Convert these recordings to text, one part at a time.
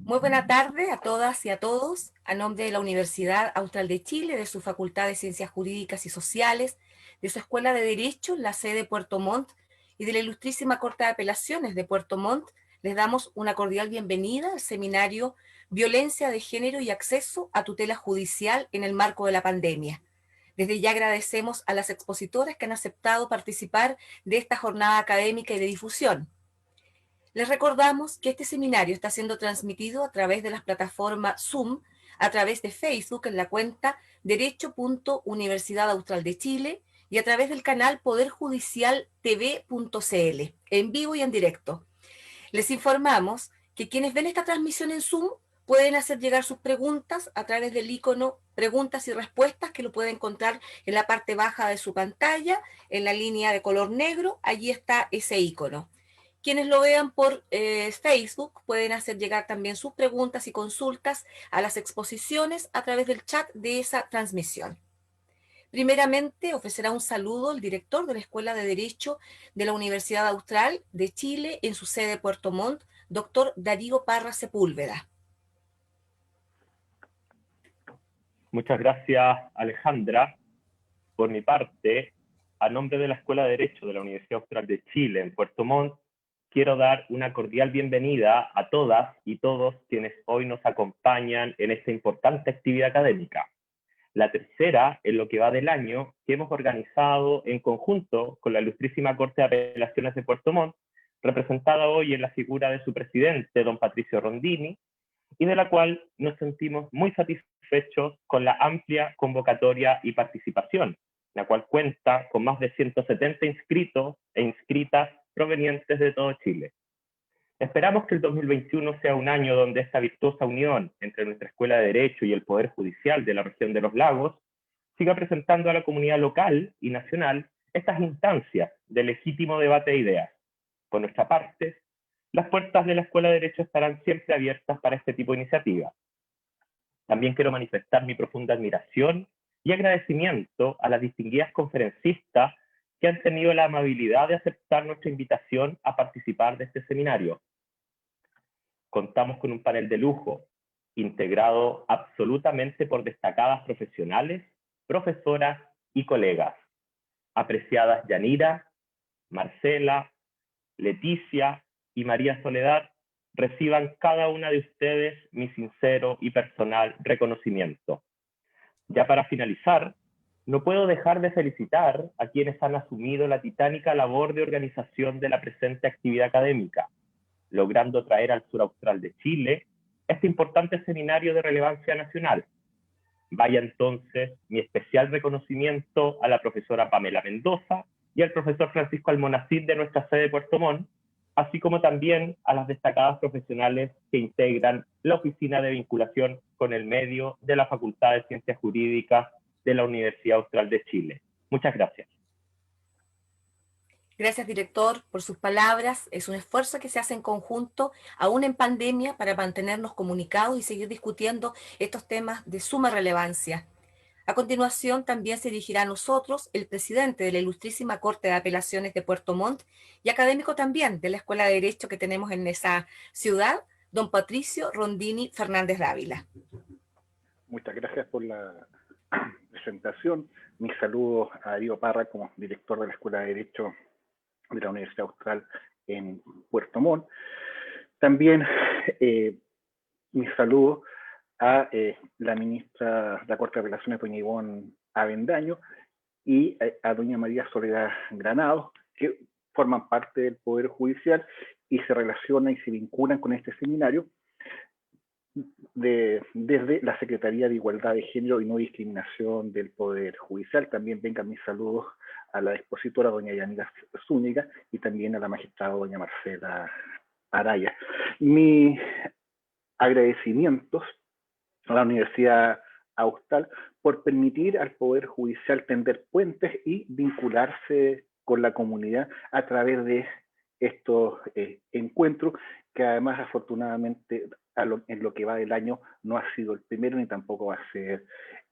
Muy buena tarde a todas y a todos. A nombre de la Universidad Austral de Chile, de su Facultad de Ciencias Jurídicas y Sociales, de su Escuela de Derecho, la sede de Puerto Montt, y de la Ilustrísima Corte de Apelaciones de Puerto Montt, les damos una cordial bienvenida al seminario Violencia de Género y Acceso a Tutela Judicial en el marco de la pandemia. Desde ya agradecemos a las expositoras que han aceptado participar de esta jornada académica y de difusión. Les recordamos que este seminario está siendo transmitido a través de las plataformas Zoom, a través de Facebook en la cuenta Derecho.Universidad Austral de Chile y a través del canal Poder Judicial TV.cl, en vivo y en directo. Les informamos que quienes ven esta transmisión en Zoom pueden hacer llegar sus preguntas a través del icono Preguntas y Respuestas, que lo pueden encontrar en la parte baja de su pantalla, en la línea de color negro, allí está ese icono. Quienes lo vean por Facebook pueden hacer llegar también sus preguntas y consultas a las exposiciones a través del chat de esa transmisión. Primeramente, ofrecerá un saludo el director de la Escuela de Derecho de la Universidad Austral de Chile en su sede Puerto Montt, doctor Darío Parra Sepúlveda. Muchas gracias, Alejandra. Por mi parte, a nombre de la Escuela de Derecho de la Universidad Austral de Chile en Puerto Montt, quiero dar una cordial bienvenida a todas y todos quienes hoy nos acompañan en esta importante actividad académica. La tercera en lo que va del año que hemos organizado en conjunto con la Ilustrísima Corte de Apelaciones de Puerto Montt, representada hoy en la figura de su presidente, don Patricio Rondini, y de la cual nos sentimos muy satisfechos con la amplia convocatoria y participación, la cual cuenta con más de 170 inscritos e inscritas provenientes de todo Chile. Esperamos que el 2021 sea un año donde esta virtuosa unión entre nuestra Escuela de Derecho y el Poder Judicial de la región de los Lagos siga presentando a la comunidad local y nacional estas instancias de legítimo debate de ideas. Por nuestra parte, las puertas de la Escuela de Derecho estarán siempre abiertas para este tipo de iniciativas. También quiero manifestar mi profunda admiración y agradecimiento a las distinguidas conferencistas que han tenido la amabilidad de aceptar nuestra invitación a participar de este seminario. Contamos con un panel de lujo, integrado absolutamente por destacadas profesionales, profesoras y colegas. Apreciadas Yanira, Marcela, Leticia y María Soledad, reciban cada una de ustedes mi sincero y personal reconocimiento. Ya para finalizar, no puedo dejar de felicitar a quienes han asumido la titánica labor de organización de la presente actividad académica, logrando traer al sur austral de Chile este importante seminario de relevancia nacional. Vaya entonces mi especial reconocimiento a la profesora Pamela Mendoza y al profesor Francisco Almonacid de nuestra sede de Puerto Montt, así como también a las destacadas profesionales que integran la Oficina de Vinculación con el Medio de la Facultad de Ciencias Jurídicas de la Universidad Austral de Chile. Muchas gracias. Gracias, director, por sus palabras. Es un esfuerzo que se hace en conjunto, aún en pandemia, para mantenernos comunicados y seguir discutiendo estos temas de suma relevancia. A continuación, también se dirigirá a nosotros el presidente de la Ilustrísima Corte de Apelaciones de Puerto Montt y académico también de la Escuela de Derecho que tenemos en esa ciudad, don Patricio Rondini Fernández Dávila. Muchas gracias por la presentación. Mis saludos a Darío Parra como director de la Escuela de Derecho de la Universidad Austral en Puerto Montt. También mis saludos a la ministra de la Corte de Apelaciones, doña Ivonne Avendaño, y a doña María Soledad Granados, que forman parte del Poder Judicial y se relacionan y se vinculan con este seminario desde la Secretaría de Igualdad de Género y No Discriminación del Poder Judicial. También vengan mis saludos a la expositora doña Yanira Zúñiga y también a la magistrada doña Marcela Araya. Mis agradecimientos a la Universidad Austral por permitir al Poder Judicial tender puentes y vincularse con la comunidad a través de estos encuentros, que además afortunadamente en lo que va del año no ha sido el primero ni tampoco va a ser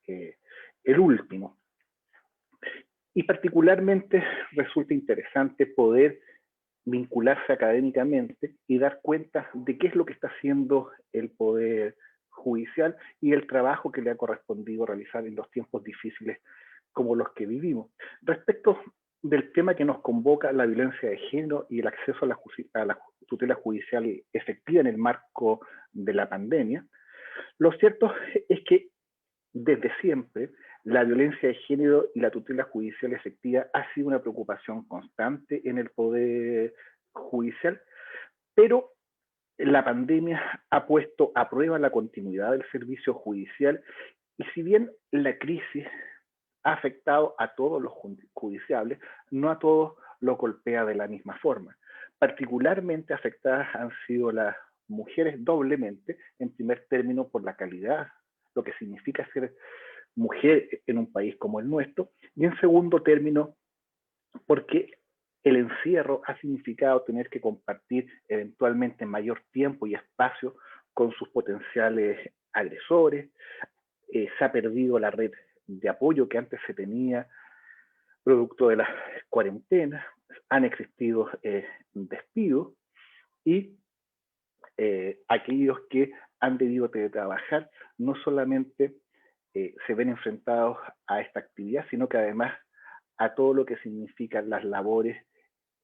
el último. Y particularmente resulta interesante poder vincularse académicamente y dar cuenta de qué es lo que está haciendo el Poder Judicial y el trabajo que le ha correspondido realizar en los tiempos difíciles como los que vivimos. Respecto del tema que nos convoca, la violencia de género y el acceso a la tutela judicial efectiva en el marco de la pandemia, lo cierto es que desde siempre la violencia de género y la tutela judicial efectiva ha sido una preocupación constante en el Poder Judicial, pero la pandemia ha puesto a prueba la continuidad del servicio judicial y si bien la crisis ha afectado a todos los judiciables, no a todos lo golpea de la misma forma. Particularmente afectadas han sido las mujeres doblemente, en primer término por la calidad, lo que significa ser mujer en un país como el nuestro, y en segundo término porque el encierro ha significado tener que compartir eventualmente mayor tiempo y espacio con sus potenciales agresores, se ha perdido la red de apoyo que antes se tenía producto de las cuarentenas, han existido despidos y aquellos que han debido teletrabajar no solamente se ven enfrentados a esta actividad, sino que además a todo lo que significan las labores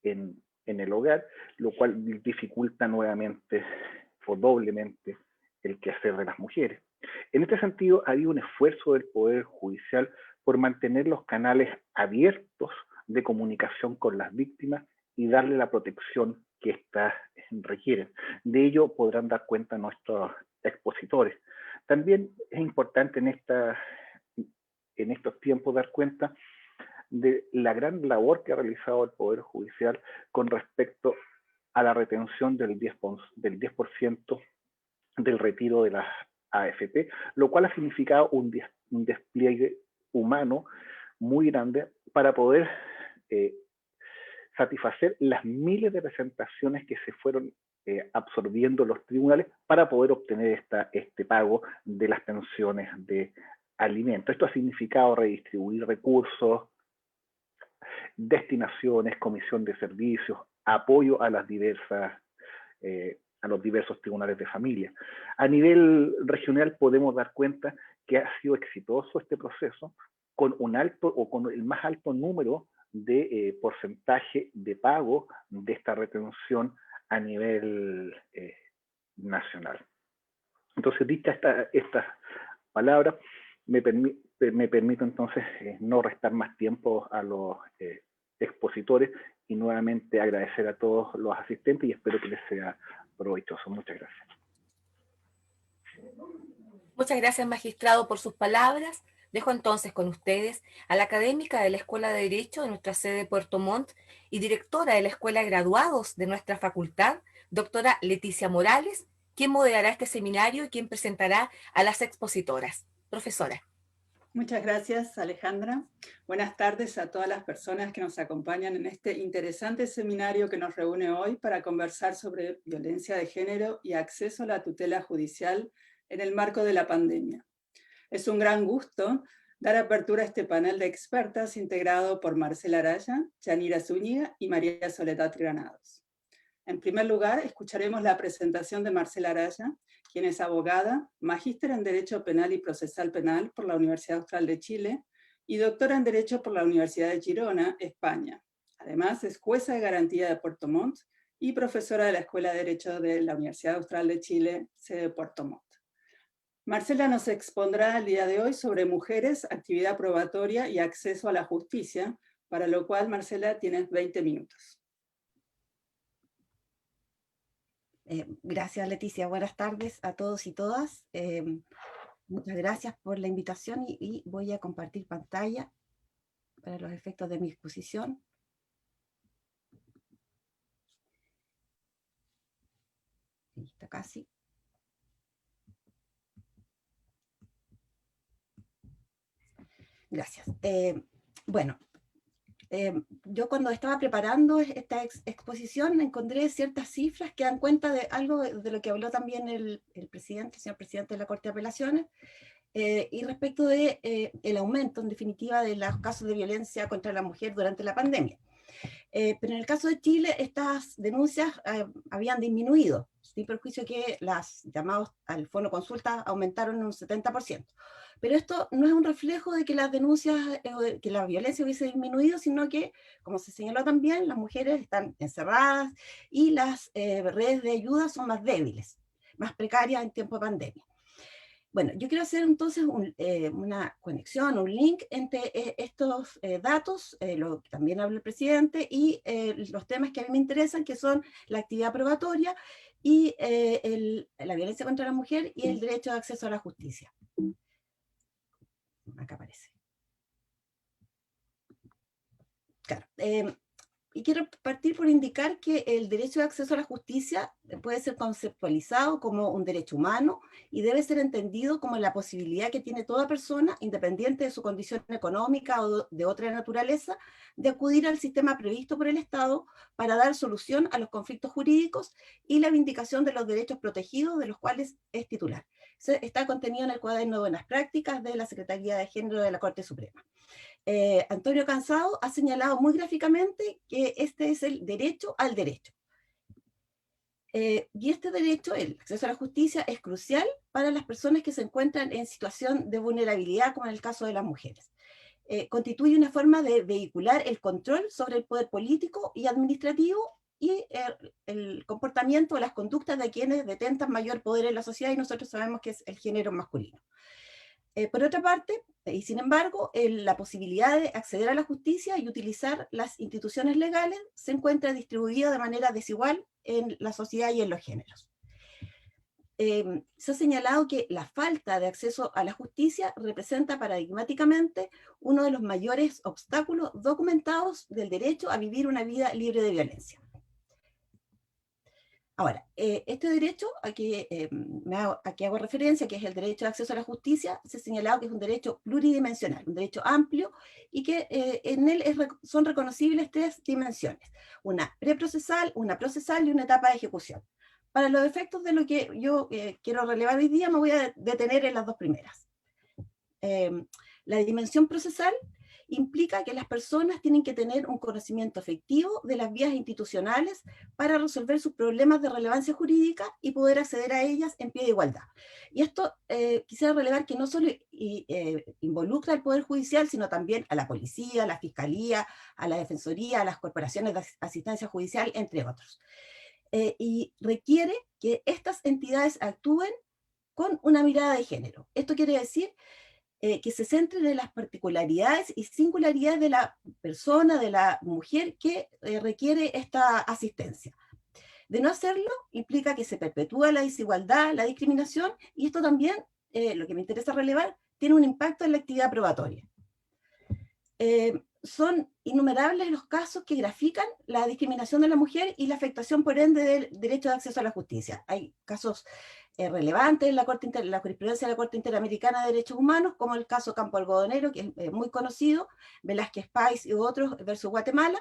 en el hogar, lo cual dificulta nuevamente o doblemente el quehacer de las mujeres. En este sentido, ha habido un esfuerzo del Poder Judicial por mantener los canales abiertos de comunicación con las víctimas y darle la protección que éstas requieren. De ello podrán dar cuenta nuestros expositores. También es importante en estos tiempos dar cuenta de la gran labor que ha realizado el Poder Judicial con respecto a la retención del 10% del retiro de las AFP, lo cual ha significado un despliegue humano muy grande para poder satisfacer las miles de presentaciones que se fueron absorbiendo los tribunales para poder obtener este pago de las pensiones de alimentos. Esto ha significado redistribuir recursos, destinaciones, comisión de servicios, apoyo a las a los diversos tribunales de familia. A nivel regional podemos dar cuenta que ha sido exitoso este proceso con un alto o con el más alto número de porcentaje de pago de esta retención a nivel nacional. Entonces, dicha esta palabra, me permito entonces no restar más tiempo a los expositores y nuevamente agradecer a todos los asistentes y espero que les sea provechoso. Muchas gracias. Muchas gracias, magistrado, por sus palabras. Dejo entonces con ustedes a la académica de la Escuela de Derecho de nuestra sede de Puerto Montt y directora de la Escuela de Graduados de nuestra facultad, doctora Leticia Morales, quien moderará este seminario y quien presentará a las expositoras. Profesora. Muchas gracias, Alejandra. Buenas tardes a todas las personas que nos acompañan en este interesante seminario que nos reúne hoy para conversar sobre violencia de género y acceso a la tutela judicial en el marco de la pandemia. Es un gran gusto dar apertura a este panel de expertas integrado por Marcela Araya, Yanira Zúñiga y María Soledad Granados. En primer lugar, escucharemos la presentación de Marcela Araya, quien es abogada, magíster en Derecho Penal y Procesal Penal por la Universidad Austral de Chile y doctora en Derecho por la Universidad de Girona, España. Además, es jueza de garantía de Puerto Montt y profesora de la Escuela de Derecho de la Universidad Austral de Chile, sede de Puerto Montt. Marcela nos expondrá el día de hoy sobre mujeres, actividad probatoria y acceso a la justicia, para lo cual, Marcela, tienes 20 minutos. Gracias, Leticia. Buenas tardes a todos y todas. Muchas gracias por la invitación y voy a compartir pantalla para los efectos de mi exposición. Listo, casi. Gracias. Bueno, yo cuando estaba preparando esta exposición encontré ciertas cifras que dan cuenta de algo de lo que habló también el señor presidente de la Corte de Apelaciones, y respecto de el aumento, en definitiva, de los casos de violencia contra la mujer durante la pandemia. Pero en el caso de Chile, estas denuncias habían disminuido, sin perjuicio que las llamadas al fono consulta aumentaron en un 70%. Pero esto no es un reflejo de que las denuncias, que la violencia hubiese disminuido, sino que, como se señaló también, las mujeres están encerradas y las redes de ayuda son más débiles, más precarias en tiempo de pandemia. Bueno, yo quiero hacer entonces una conexión, un link entre estos datos, lo que también habla el presidente, y los temas que a mí me interesan, que son la actividad probatoria y la violencia contra la mujer y el derecho de acceso a la justicia. Acá aparece. Claro. Y quiero partir por indicar que el derecho de acceso a la justicia puede ser conceptualizado como un derecho humano y debe ser entendido como la posibilidad que tiene toda persona, independiente de su condición económica o de otra naturaleza, de acudir al sistema previsto por el Estado para dar solución a los conflictos jurídicos y la vindicación de los derechos protegidos de los cuales es titular. Eso está contenido en el cuaderno de buenas prácticas de la Secretaría de Género de la Corte Suprema. Antonio Cansado ha señalado muy gráficamente que este es el derecho al derecho. Y este derecho, el acceso a la justicia, es crucial para las personas que se encuentran en situación de vulnerabilidad, como en el caso de las mujeres. Constituye una forma de vehicular el control sobre el poder político y administrativo y el comportamiento o las conductas de quienes detentan mayor poder en la sociedad, y nosotros sabemos que es el género masculino. Por otra parte, y sin embargo, la posibilidad de acceder a la justicia y utilizar las instituciones legales se encuentra distribuida de manera desigual en la sociedad y en los géneros. Se ha señalado que la falta de acceso a la justicia representa paradigmáticamente uno de los mayores obstáculos documentados del derecho a vivir una vida libre de violencia. Ahora, este derecho a que hago referencia, que es el derecho de acceso a la justicia, se ha señalado que es un derecho pluridimensional, un derecho amplio, y que en él son reconocibles tres dimensiones: una preprocesal, una procesal y una etapa de ejecución. Para los efectos de lo que yo quiero relevar hoy día, me voy a detener en las dos primeras. La dimensión procesal implica que las personas tienen que tener un conocimiento efectivo de las vías institucionales para resolver sus problemas de relevancia jurídica y poder acceder a ellas en pie de igualdad. Y esto quisiera relevar que no solo involucra al Poder Judicial, sino también a la policía, a la fiscalía, a la defensoría, a las corporaciones de asistencia judicial, entre otros. Y requiere que estas entidades actúen con una mirada de género. Esto quiere decir que se centren en las particularidades y singularidades de la persona, de la mujer que requiere esta asistencia. De no hacerlo, implica que se perpetúa la desigualdad, la discriminación, y esto también, lo que me interesa relevar, tiene un impacto en la actividad probatoria. Son innumerables los casos que grafican la discriminación de la mujer y la afectación, por ende, del derecho de acceso a la justicia. Hay casos relevantes en la jurisprudencia de la Corte Interamericana de Derechos Humanos, como el caso Campo Algodonero, que es muy conocido, Velázquez Pais y otros versus Guatemala,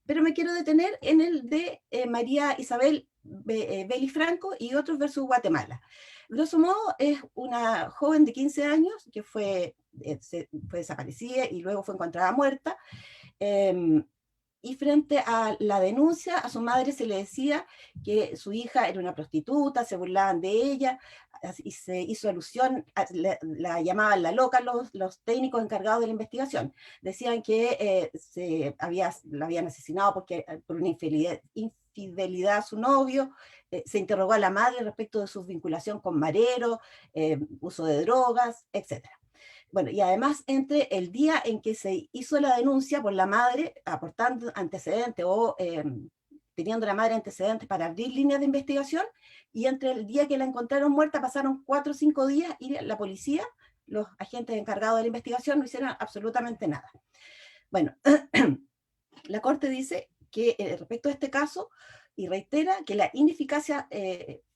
pero me quiero detener en el de María Isabel Beli Franco y otros versus Guatemala. Grosso modo, es una joven de 15 años que fue desaparecida y luego fue encontrada muerta, y frente a la denuncia, a su madre se le decía que su hija era una prostituta, se burlaban de ella, y se hizo alusión, la llamaban la loca los técnicos encargados de la investigación. Decían que la habían asesinado por una infidelidad a su novio. Se interrogó a la madre respecto de su vinculación con Marero, uso de drogas, etc. Bueno, y además, entre el día en que se hizo la denuncia por la madre, aportando antecedentes o teniendo la madre antecedentes para abrir líneas de investigación, y entre el día que la encontraron muerta pasaron 4 o 5 días y la policía, los agentes encargados de la investigación, no hicieron absolutamente nada. Bueno, la Corte dice que respecto a este caso, y reitera que la ineficacia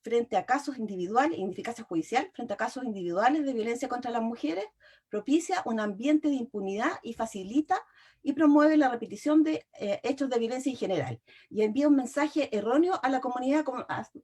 frente a casos individuales, ineficacia judicial frente a casos individuales de violencia contra las mujeres, propicia un ambiente de impunidad y facilita y promueve la repetición de hechos de violencia en general, y envía un mensaje erróneo a la comunidad,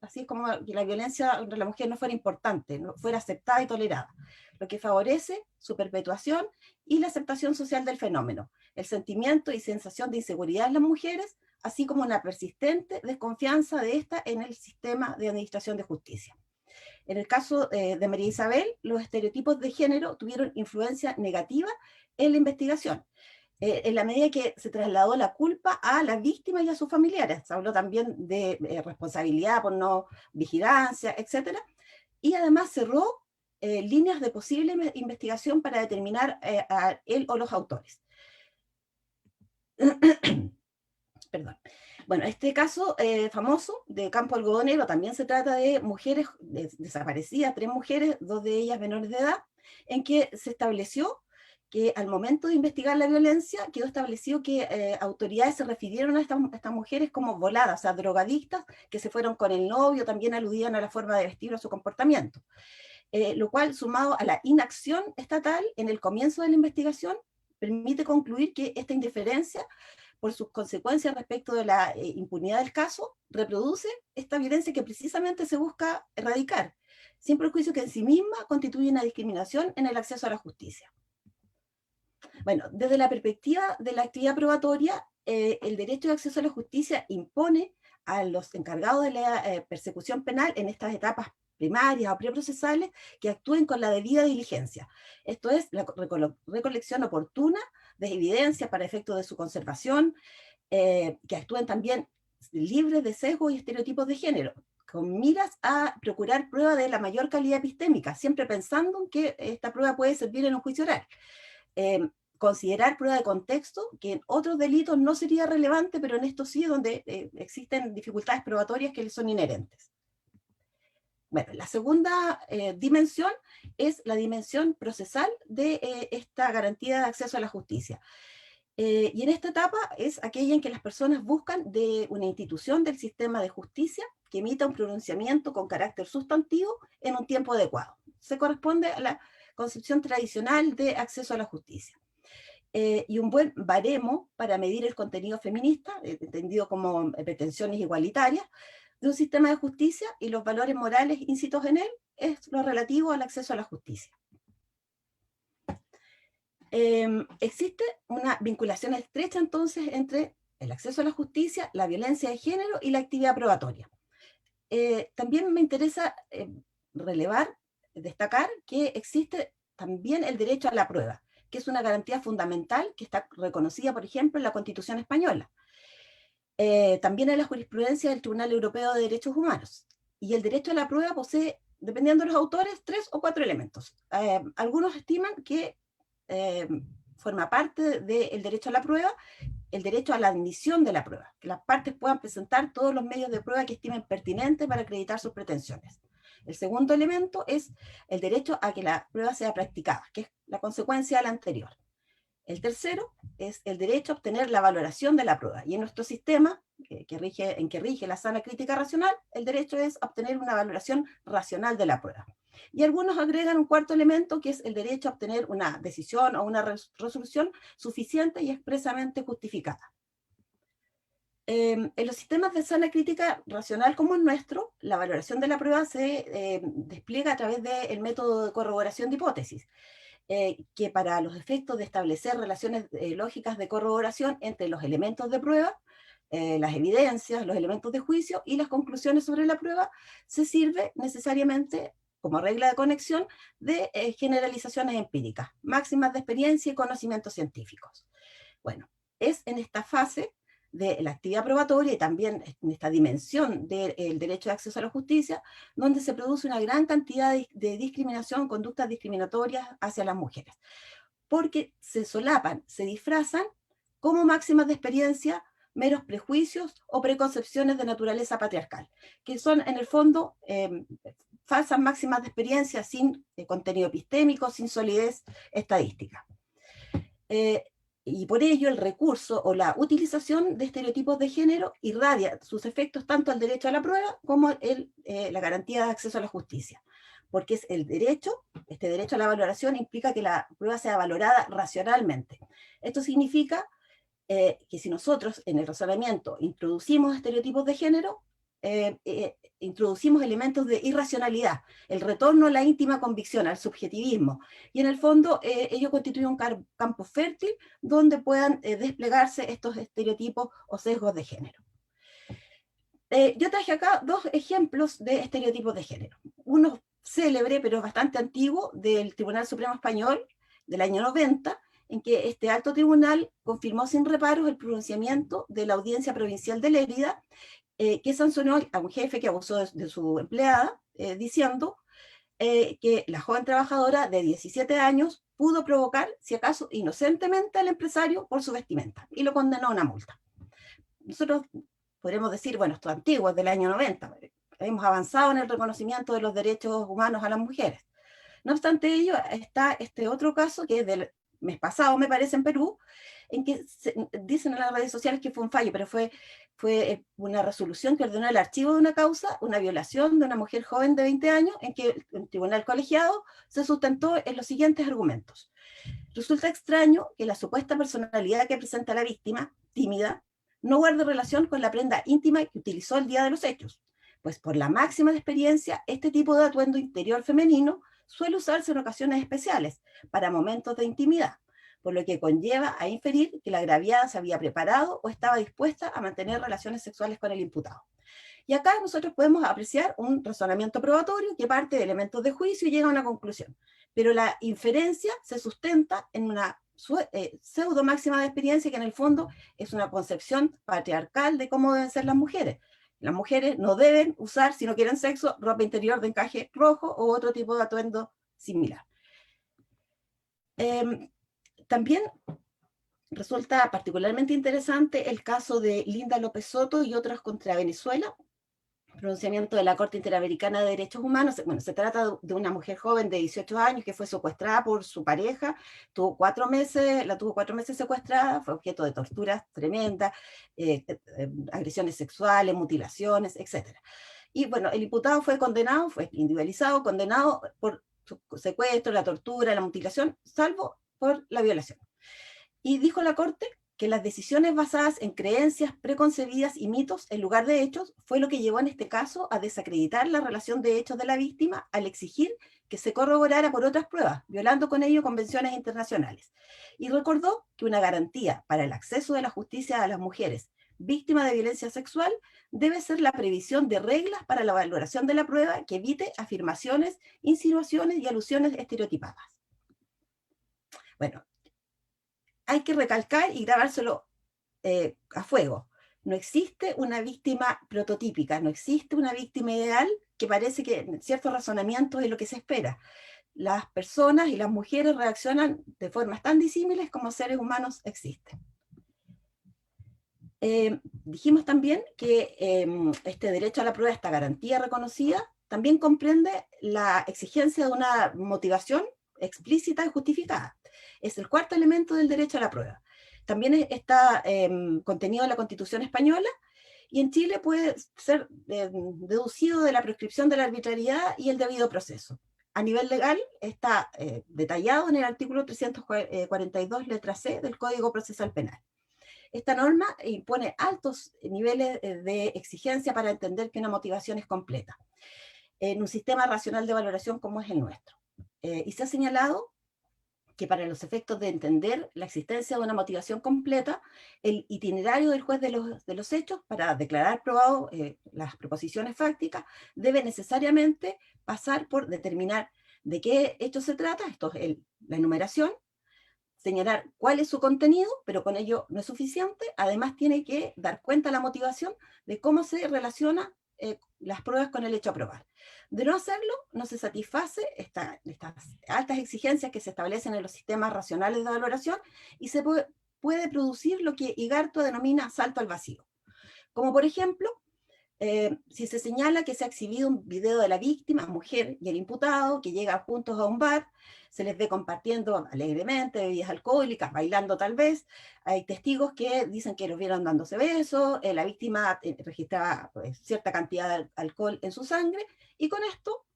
así como que la violencia contra la mujer no fuera importante, no fuera aceptada y tolerada, lo que favorece su perpetuación y la aceptación social del fenómeno, el sentimiento y sensación de inseguridad en las mujeres, así como una persistente desconfianza de esta en el sistema de administración de justicia. En el caso de María Isabel, los estereotipos de género tuvieron influencia negativa en la investigación, en la medida que se trasladó la culpa a la víctima y a sus familiares. Se habló también de responsabilidad por no vigilancia, etc. Y además cerró líneas de posible investigación para determinar a él o los autores. Perdón. Bueno, este caso famoso de Campo Algodonero también se trata de mujeres desaparecidas, 3 mujeres, 2 de ellas menores de edad, en que se estableció que al momento de investigar la violencia quedó establecido que autoridades se refirieron a estas mujeres como voladas, o sea, drogadictas, que se fueron con el novio, también aludían a la forma de vestir o a su comportamiento. Lo cual, sumado a la inacción estatal en el comienzo de la investigación, permite concluir que esta indiferencia, por sus consecuencias respecto de la impunidad del caso, reproduce esta violencia que precisamente se busca erradicar, sin perjuicio que en sí misma constituye una discriminación en el acceso a la justicia. Bueno, desde la perspectiva de la actividad probatoria, el derecho de acceso a la justicia impone a los encargados de la persecución penal en estas etapas primarias o preprocesales que actúen con la debida diligencia. Esto es, la recolección oportuna de evidencia para efectos de su conservación, que actúen también libres de sesgos y estereotipos de género, con miras a procurar prueba de la mayor calidad epistémica, siempre pensando que esta prueba puede servir en un juicio oral. Considerar prueba de contexto, que en otros delitos no sería relevante, pero en estos sí, donde existen dificultades probatorias que le son inherentes. Bueno, la segunda dimensión es la dimensión procesal de esta garantía de acceso a la justicia. Y en esta etapa es aquella en que las personas buscan de una institución del sistema de justicia que emita un pronunciamiento con carácter sustantivo en un tiempo adecuado. Se corresponde a la concepción tradicional de acceso a la justicia. Y un buen baremo para medir el contenido feminista, entendido como pretensiones igualitarias, de un sistema de justicia y los valores morales incitos en él, es lo relativo al acceso a la justicia. Existe una vinculación estrecha entonces entre el acceso a la justicia, la violencia de género y la actividad probatoria. También me interesa relevar, destacar que existe también el derecho a la prueba, que es una garantía fundamental que está reconocida, por ejemplo, en la Constitución española. También en la jurisprudencia del Tribunal Europeo de Derechos Humanos. Y el derecho a la prueba posee, dependiendo de los autores, 3 o 4 elementos. Algunos estiman que forma parte del derecho a la prueba el derecho a la admisión de la prueba, que las partes puedan presentar todos los medios de prueba que estimen pertinentes para acreditar sus pretensiones. El segundo elemento es el derecho a que la prueba sea practicada, que es la consecuencia de la anterior. El tercero es el derecho a obtener la valoración de la prueba. Y en nuestro sistema, en que rige la sana crítica racional, el derecho es obtener una valoración racional de la prueba. Y algunos agregan un cuarto elemento, que es el derecho a obtener una decisión o una resolución suficiente y expresamente justificada. En los sistemas de sana crítica racional como el nuestro, la valoración de la prueba se despliega a través del método de corroboración de hipótesis, que para los efectos de establecer relaciones lógicas de corroboración entre los elementos de prueba, las evidencias, los elementos de juicio y las conclusiones sobre la prueba, se sirve necesariamente como regla de conexión de generalizaciones empíricas, máximas de experiencia y conocimientos científicos. Bueno, es en esta fase de la actividad probatoria y también en esta dimensión del derecho de acceso a la justicia, donde se produce una gran cantidad de discriminación, conductas discriminatorias hacia las mujeres, porque se solapan, se disfrazan como máximas de experiencia, meros prejuicios o preconcepciones de naturaleza patriarcal, que son en el fondo falsas máximas de experiencia sin contenido epistémico, sin solidez estadística. Y por ello el recurso o la utilización de estereotipos de género irradia sus efectos tanto al derecho a la prueba como la garantía de acceso a la justicia. Porque es el derecho, este derecho a la valoración implica que la prueba sea valorada racionalmente. Esto significa que si nosotros en el razonamiento introducimos estereotipos de género, introducimos elementos de irracionalidad, el retorno a la íntima convicción, al subjetivismo, y en el fondo ello constituye un campo fértil donde puedan desplegarse estos estereotipos o sesgos de género. Yo traje acá dos ejemplos de estereotipos de género. Uno célebre, pero bastante antiguo, del Tribunal Supremo Español, del año 90, en que este alto tribunal confirmó sin reparos el pronunciamiento de la Audiencia Provincial de Lérida, que sancionó a un jefe que abusó de su empleada, diciendo que la joven trabajadora de 17 años pudo provocar, si acaso inocentemente, al empresario por su vestimenta, y lo condenó a una multa. Nosotros podremos decir, bueno, esto es antiguo, es del año 90, hemos avanzado en el reconocimiento de los derechos humanos a las mujeres. No obstante ello, está este otro caso, que es del mes pasado, me parece, en Perú, en que dicen en las redes sociales que fue un fallo, pero fue una resolución que ordenó el archivo de una causa, una violación de una mujer joven de 20 años, en que el tribunal colegiado se sustentó en los siguientes argumentos. Resulta extraño que la supuesta personalidad que presenta la víctima, tímida, no guarde relación con la prenda íntima que utilizó el día de los hechos, pues por la máxima experiencia, este tipo de atuendo interior femenino suele usarse en ocasiones especiales, para momentos de intimidad, por lo que conlleva a inferir que la agraviada se había preparado o estaba dispuesta a mantener relaciones sexuales con el imputado. Y acá nosotros podemos apreciar un razonamiento probatorio que parte de elementos de juicio y llega a una conclusión, pero la inferencia se sustenta en una pseudo máxima de experiencia que en el fondo es una concepción patriarcal de cómo deben ser las mujeres. Las mujeres no deben usar, si no quieren sexo, ropa interior de encaje rojo o otro tipo de atuendo similar. También resulta particularmente interesante el caso de Linda López Soto y otras contra Venezuela, pronunciamiento de la Corte Interamericana de Derechos Humanos. Bueno, se trata de una mujer joven de 18 años que fue secuestrada por su pareja, la tuvo 4 meses secuestrada, fue objeto de torturas tremendas, agresiones sexuales, mutilaciones, etc. Y bueno, el imputado fue condenado, fue individualizado, condenado por su secuestro, la tortura, la mutilación, salvo por la violación. Y dijo la Corte que las decisiones basadas en creencias preconcebidas y mitos en lugar de hechos fue lo que llevó en este caso a desacreditar la relación de hechos de la víctima al exigir que se corroborara por otras pruebas, violando con ello convenciones internacionales. Y recordó que una garantía para el acceso de la justicia a las mujeres víctimas de violencia sexual debe ser la previsión de reglas para la valoración de la prueba que evite afirmaciones, insinuaciones y alusiones estereotipadas. Bueno, hay que recalcar y grabárselo a fuego. No existe una víctima prototípica, no existe una víctima ideal, que parece que en ciertos razonamientos es lo que se espera. Las personas y las mujeres reaccionan de formas tan disímiles como seres humanos existen. Dijimos también que este derecho a la prueba, esta garantía reconocida, también comprende la exigencia de una motivación explícita y justificada. Es el cuarto elemento del derecho a la prueba. También está contenido en la Constitución española, y en Chile puede ser deducido de la prescripción de la arbitrariedad y el debido proceso. A nivel legal está detallado en el artículo 342, letra C, del Código Procesal Penal. Esta norma impone altos niveles de exigencia para entender que una motivación es completa, en un sistema racional de valoración como es el nuestro. Y se ha señalado que para los efectos de entender la existencia de una motivación completa, el itinerario del juez de los hechos para declarar probado las proposiciones fácticas debe necesariamente pasar por determinar de qué hecho se trata, esto es la enumeración, señalar cuál es su contenido, pero con ello no es suficiente, además tiene que dar cuenta la motivación de cómo se relaciona las pruebas con el hecho a probar. De no hacerlo, no se satisface estas altas exigencias que se establecen en los sistemas racionales de valoración y se puede producir lo que Igartua denomina salto al vacío. Como por ejemplo, si se señala que se ha exhibido un video de la víctima, mujer, y el imputado, que llegan juntos a un bar, se les ve compartiendo alegremente bebidas alcohólicas, bailando tal vez, hay testigos que dicen que los vieron dándose besos, la víctima registraba cierta cantidad de alcohol en su sangre, y con esto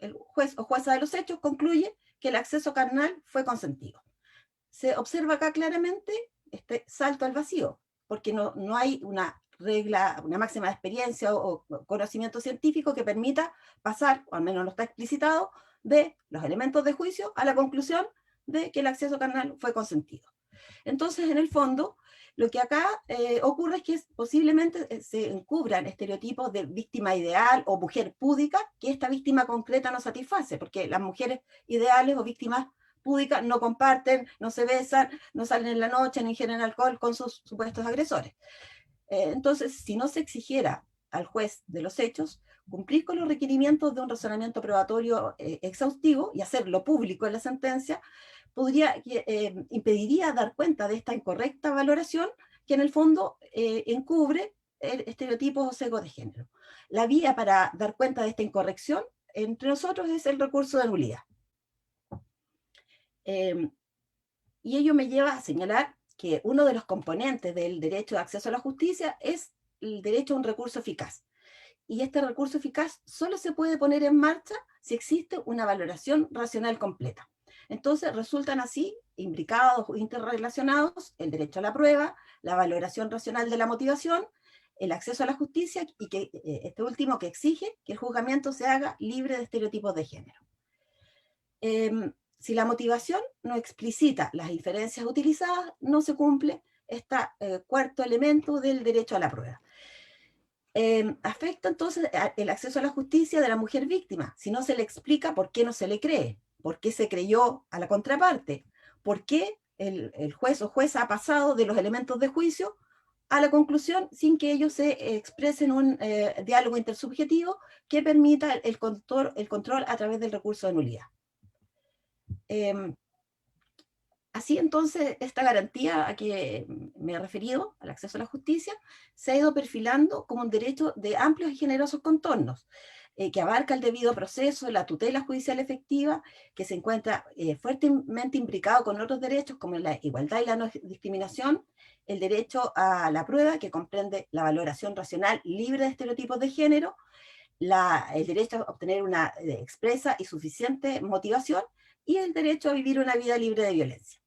el juez o jueza de los hechos concluye que el acceso carnal fue consentido. Se observa acá claramente este salto al vacío, porque no hay una regla, una máxima de experiencia o conocimiento científico que permita pasar, o al menos no está explicitado, de los elementos de juicio a la conclusión de que el acceso carnal fue consentido. Entonces, en el fondo, lo que acá ocurre es que posiblemente se encubran estereotipos de víctima ideal o mujer púdica que esta víctima concreta no satisface, porque las mujeres ideales o víctimas púdicas no comparten, no se besan, no salen en la noche, no ingieren alcohol con sus supuestos agresores. Entonces, si no se exigiera al juez de los hechos cumplir con los requerimientos de un razonamiento probatorio exhaustivo y hacerlo público en la sentencia, impediría dar cuenta de esta incorrecta valoración que en el fondo encubre estereotipos o sesgos de género. La vía para dar cuenta de esta incorrección entre nosotros es el recurso de nulidad. Y ello me lleva a señalar que uno de los componentes del derecho de acceso a la justicia es el derecho a un recurso eficaz. Y este recurso eficaz solo se puede poner en marcha si existe una valoración racional completa. Entonces resultan así imbricados o interrelacionados el derecho a la prueba, la valoración racional de la motivación, el acceso a la justicia y que este último que exige que el juzgamiento se haga libre de estereotipos de género. Si la motivación no explicita las inferencias utilizadas, no se cumple este cuarto elemento del derecho a la prueba. Afecta entonces el acceso a la justicia de la mujer víctima, si no se le explica por qué no se le cree, por qué se creyó a la contraparte, por qué el juez o jueza ha pasado de los elementos de juicio a la conclusión sin que ellos se expresen un diálogo intersubjetivo que permita el control a través del recurso de nulidad. Así entonces, esta garantía a que me he referido, al acceso a la justicia, se ha ido perfilando como un derecho de amplios y generosos contornos, que abarca el debido proceso, la tutela judicial efectiva, que se encuentra fuertemente imbricado con otros derechos como la igualdad y la no discriminación, el derecho a la prueba, que comprende la valoración racional libre de estereotipos de género, el derecho a obtener una expresa y suficiente motivación, y el derecho a vivir una vida libre de violencia.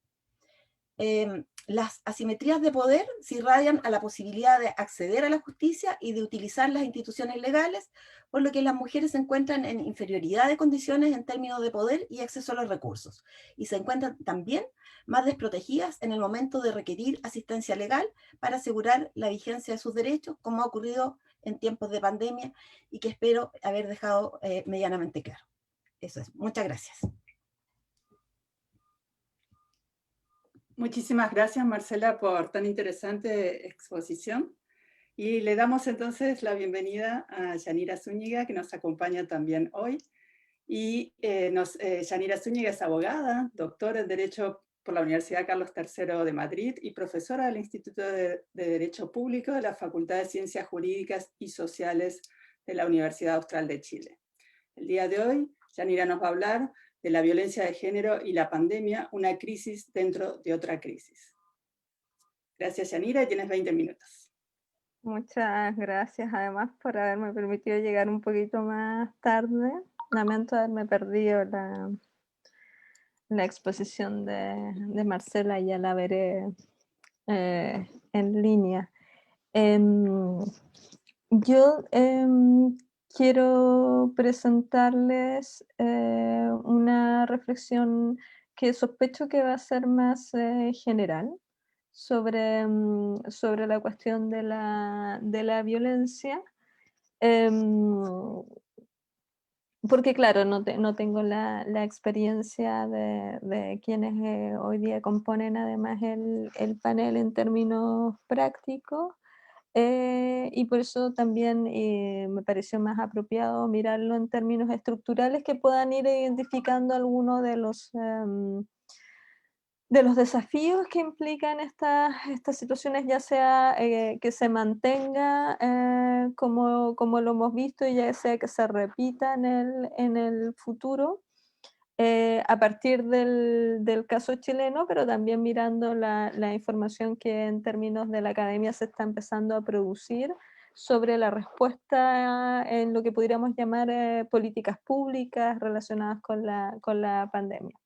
Las asimetrías de poder se irradian a la posibilidad de acceder a la justicia y de utilizar las instituciones legales, por lo que las mujeres se encuentran en inferioridad de condiciones en términos de poder y acceso a los recursos, y se encuentran también más desprotegidas en el momento de requerir asistencia legal para asegurar la vigencia de sus derechos, como ha ocurrido en tiempos de pandemia y que espero haber dejado medianamente claro. Eso es. Muchas gracias. Muchísimas gracias, Marcela, por tan interesante exposición. Y le damos entonces la bienvenida a Yanira Zúñiga, que nos acompaña también hoy. Y Yanira Zúñiga es abogada, doctora en Derecho por la Universidad Carlos III de Madrid y profesora del Instituto de Derecho Público de la Facultad de Ciencias Jurídicas y Sociales de la Universidad Austral de Chile. El día de hoy, Yanira nos va a hablar de la violencia de género y la pandemia, una crisis dentro de otra crisis. Gracias, Yanira, y tienes 20 minutos. Muchas gracias, además, por haberme permitido llegar un poquito más tarde. Lamento haberme perdido la exposición de Marcela, ya la veré en línea. Yo quiero presentarles una reflexión que sospecho que va a ser más general sobre la cuestión de la violencia, porque claro, no tengo la experiencia de quienes hoy día componen además el panel en términos prácticos. Y por eso también me pareció más apropiado mirarlo en términos estructurales que puedan ir identificando algunos de los desafíos que implican estas situaciones, ya sea que se mantenga como lo hemos visto, y ya sea que se repita en el futuro. A partir del caso chileno, pero también mirando la información que en términos de la academia se está empezando a producir sobre la respuesta en lo que pudiéramos llamar políticas públicas relacionadas con la pandemia,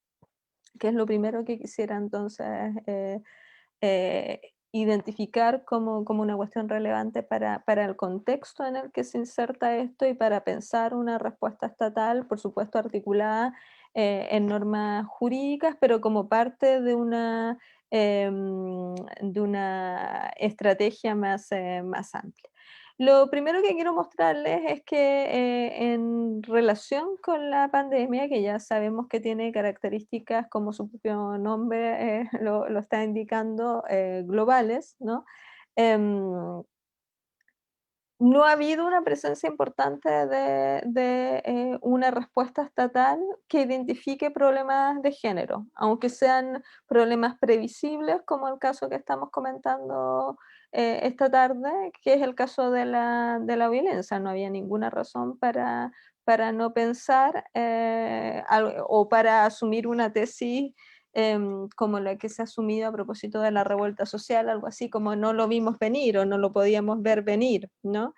que es lo primero que quisiera entonces identificar como una cuestión relevante para el contexto en el que se inserta esto y para pensar una respuesta estatal, por supuesto articulada en normas jurídicas, pero como parte de una estrategia más amplia. Lo primero que quiero mostrarles es que en relación con la pandemia, que ya sabemos que tiene características, como su propio nombre lo está indicando, globales, ¿no? Em, no ha habido una presencia importante de una respuesta estatal que identifique problemas de género, aunque sean problemas previsibles, como el caso que estamos comentando esta tarde, que es el caso de la violencia. No había ninguna razón para no pensar o para asumir una tesis como la que se ha asumido a propósito de la revuelta social, algo así como no lo vimos venir o no lo podíamos ver venir, ¿no?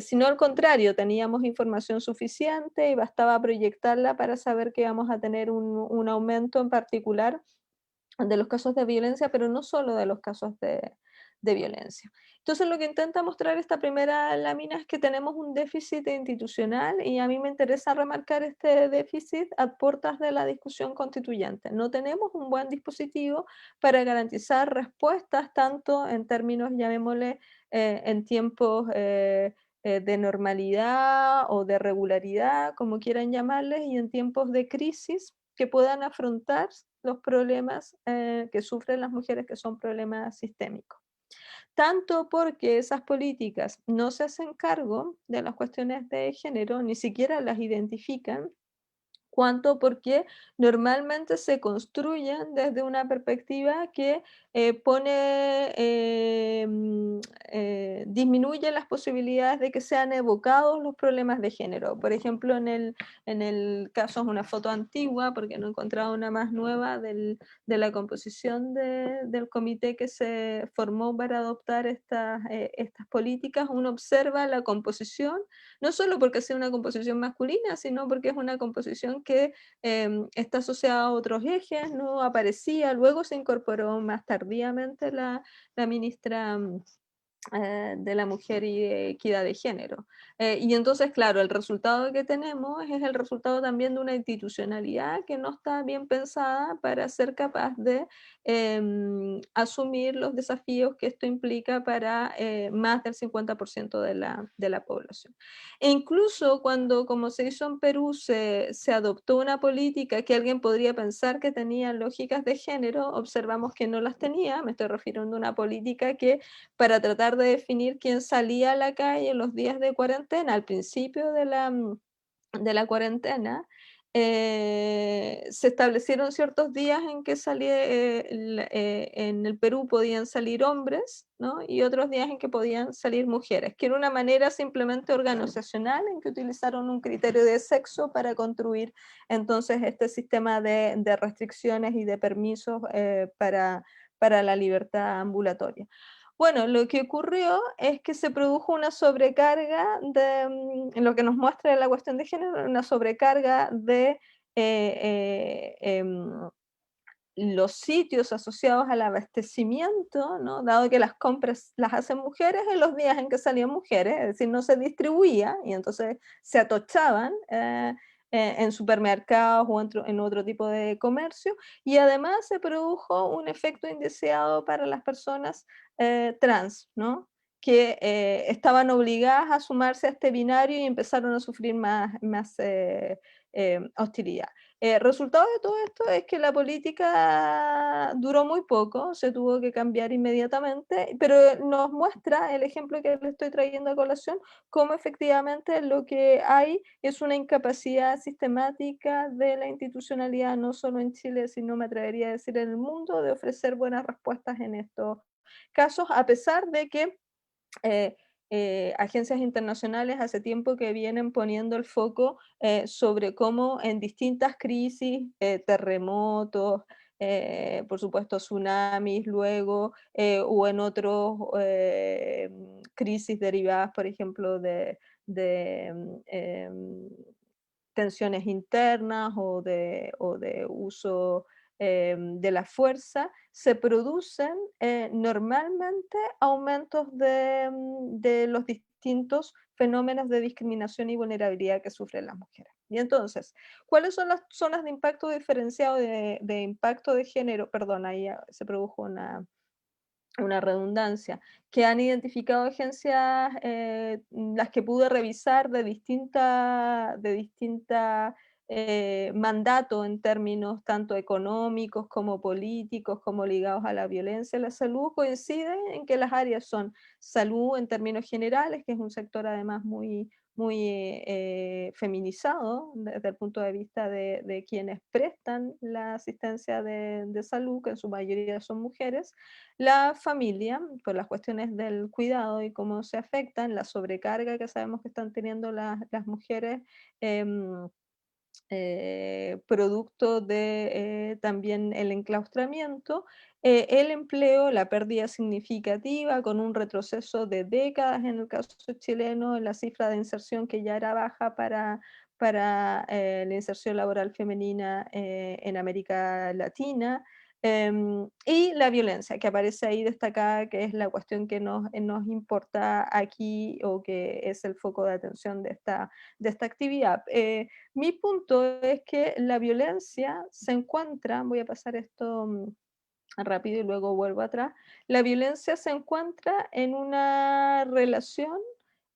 Sino al contrario, teníamos información suficiente y bastaba proyectarla para saber que íbamos a tener un aumento en particular de los casos de violencia, pero no solo de los casos de violencia. Entonces, lo que intenta mostrar esta primera lámina es que tenemos un déficit institucional y a mí me interesa remarcar este déficit a puertas de la discusión constituyente. No tenemos un buen dispositivo para garantizar respuestas tanto en términos, llamémosle, en tiempos de normalidad o de regularidad, como quieran llamarles, y en tiempos de crisis que puedan afrontar los problemas que sufren las mujeres, que son problemas sistémicos. Tanto porque esas políticas no se hacen cargo de las cuestiones de género, ni siquiera las identifican, cuanto porque normalmente se construyen desde una perspectiva que disminuye las posibilidades de que sean evocados los problemas de género. Por ejemplo, en el caso, es una foto antigua, porque no he encontrado una más nueva, de la composición del comité que se formó para adoptar estas políticas. Uno observa la composición, no solo porque sea una composición masculina, sino porque es una composición que está asociada a otros ejes, no aparecía, luego se incorporó más tardíamente la ministra de la Mujer y de Equidad de Género. Y entonces, claro, el resultado que tenemos es el resultado también de una institucionalidad que no está bien pensada para ser capaz de asumir los desafíos que esto implica para más del 50% de la población. E incluso cuando, como se hizo en Perú, se adoptó una política que alguien podría pensar que tenía lógicas de género, observamos que no las tenía. Me estoy refiriendo a una política que, para tratar de definir quién salía a la calle en los días de cuarentena, al principio de la cuarentena, se establecieron ciertos días en que en el Perú podían salir hombres, ¿no? Y otros días en que podían salir mujeres, que era una manera simplemente organizacional en que utilizaron un criterio de sexo para construir entonces este sistema de restricciones y de permisos para la libertad ambulatoria. Bueno, lo que ocurrió es que se produjo una sobrecarga en lo que nos muestra la cuestión de género, una sobrecarga de los sitios asociados al abastecimiento, ¿no? Dado que las compras las hacen mujeres en los días en que salían mujeres, es decir, no se distribuía y entonces se atochaban en supermercados o en otro tipo de comercio, y además se produjo un efecto indeseado para las personas trans, ¿no? Que estaban obligadas a sumarse a este binario y empezaron a sufrir más hostilidad. Resultado de todo esto es que la política duró muy poco, se tuvo que cambiar inmediatamente, pero nos muestra el ejemplo que le estoy trayendo a colación, cómo efectivamente lo que hay es una incapacidad sistemática de la institucionalidad, no solo en Chile, sino me atrevería a decir en el mundo, de ofrecer buenas respuestas en estos casos, a pesar de que eh, agencias internacionales hace tiempo que vienen poniendo el foco sobre cómo en distintas crisis, terremotos, por supuesto tsunamis luego, o en otros crisis derivadas, por ejemplo, de tensiones internas o de uso de la fuerza, se producen normalmente aumentos de los distintos fenómenos de discriminación y vulnerabilidad que sufren las mujeres. Y entonces, ¿cuáles son las zonas de impacto diferenciado de impacto de género? Perdón, ahí se produjo una redundancia, que han identificado agencias, las que pude revisar de distinta mandato en términos tanto económicos como políticos, como ligados a la violencia y la salud, coinciden en que las áreas son salud en términos generales, que es un sector además muy feminizado desde el punto de vista de quienes prestan la asistencia de salud, que en su mayoría son mujeres, la familia, por las cuestiones del cuidado y cómo se afectan, la sobrecarga que sabemos que están teniendo las mujeres, em, producto de también el enclaustramiento, el empleo, la pérdida significativa con un retroceso de décadas en el caso chileno, la cifra de inserción que ya era baja para la inserción laboral femenina en América Latina. Y la violencia, que aparece ahí destacada, que es la cuestión que nos importa aquí o que es el foco de atención de esta actividad. Mi punto es que la violencia se encuentra, voy a pasar esto rápido y luego vuelvo atrás, la violencia se encuentra en una relación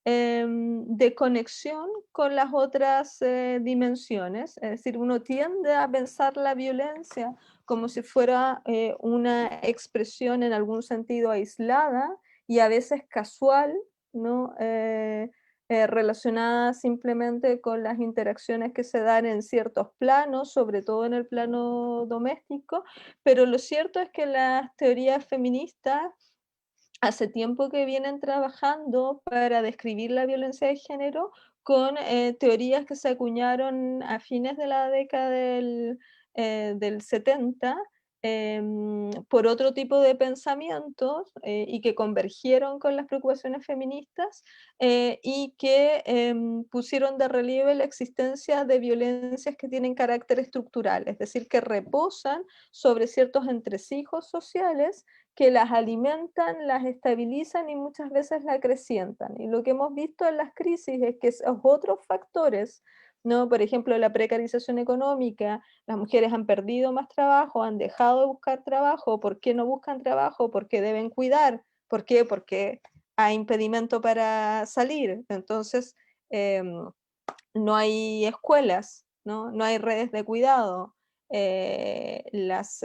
de conexión con las otras dimensiones, es decir, uno tiende a pensar la violencia como si fuera una expresión en algún sentido aislada y a veces casual, ¿no? Relacionada simplemente con las interacciones que se dan en ciertos planos, sobre todo en el plano doméstico, pero lo cierto es que las teorías feministas hace tiempo que vienen trabajando para describir la violencia de género con teorías que se acuñaron a fines de la década del 70 por otro tipo de pensamientos y que convergieron con las preocupaciones feministas y que pusieron de relieve la existencia de violencias que tienen carácter estructural, es decir, que reposan sobre ciertos entresijos sociales que las alimentan, las estabilizan y muchas veces la acrecientan. Y lo que hemos visto en las crisis es que esos otros factores, ¿no? Por ejemplo, la precarización económica, las mujeres han perdido más trabajo, han dejado de buscar trabajo, ¿por qué no buscan trabajo? Porque deben cuidar, ¿por qué? Porque hay impedimento para salir, entonces no hay escuelas, ¿no? No hay redes de cuidado, las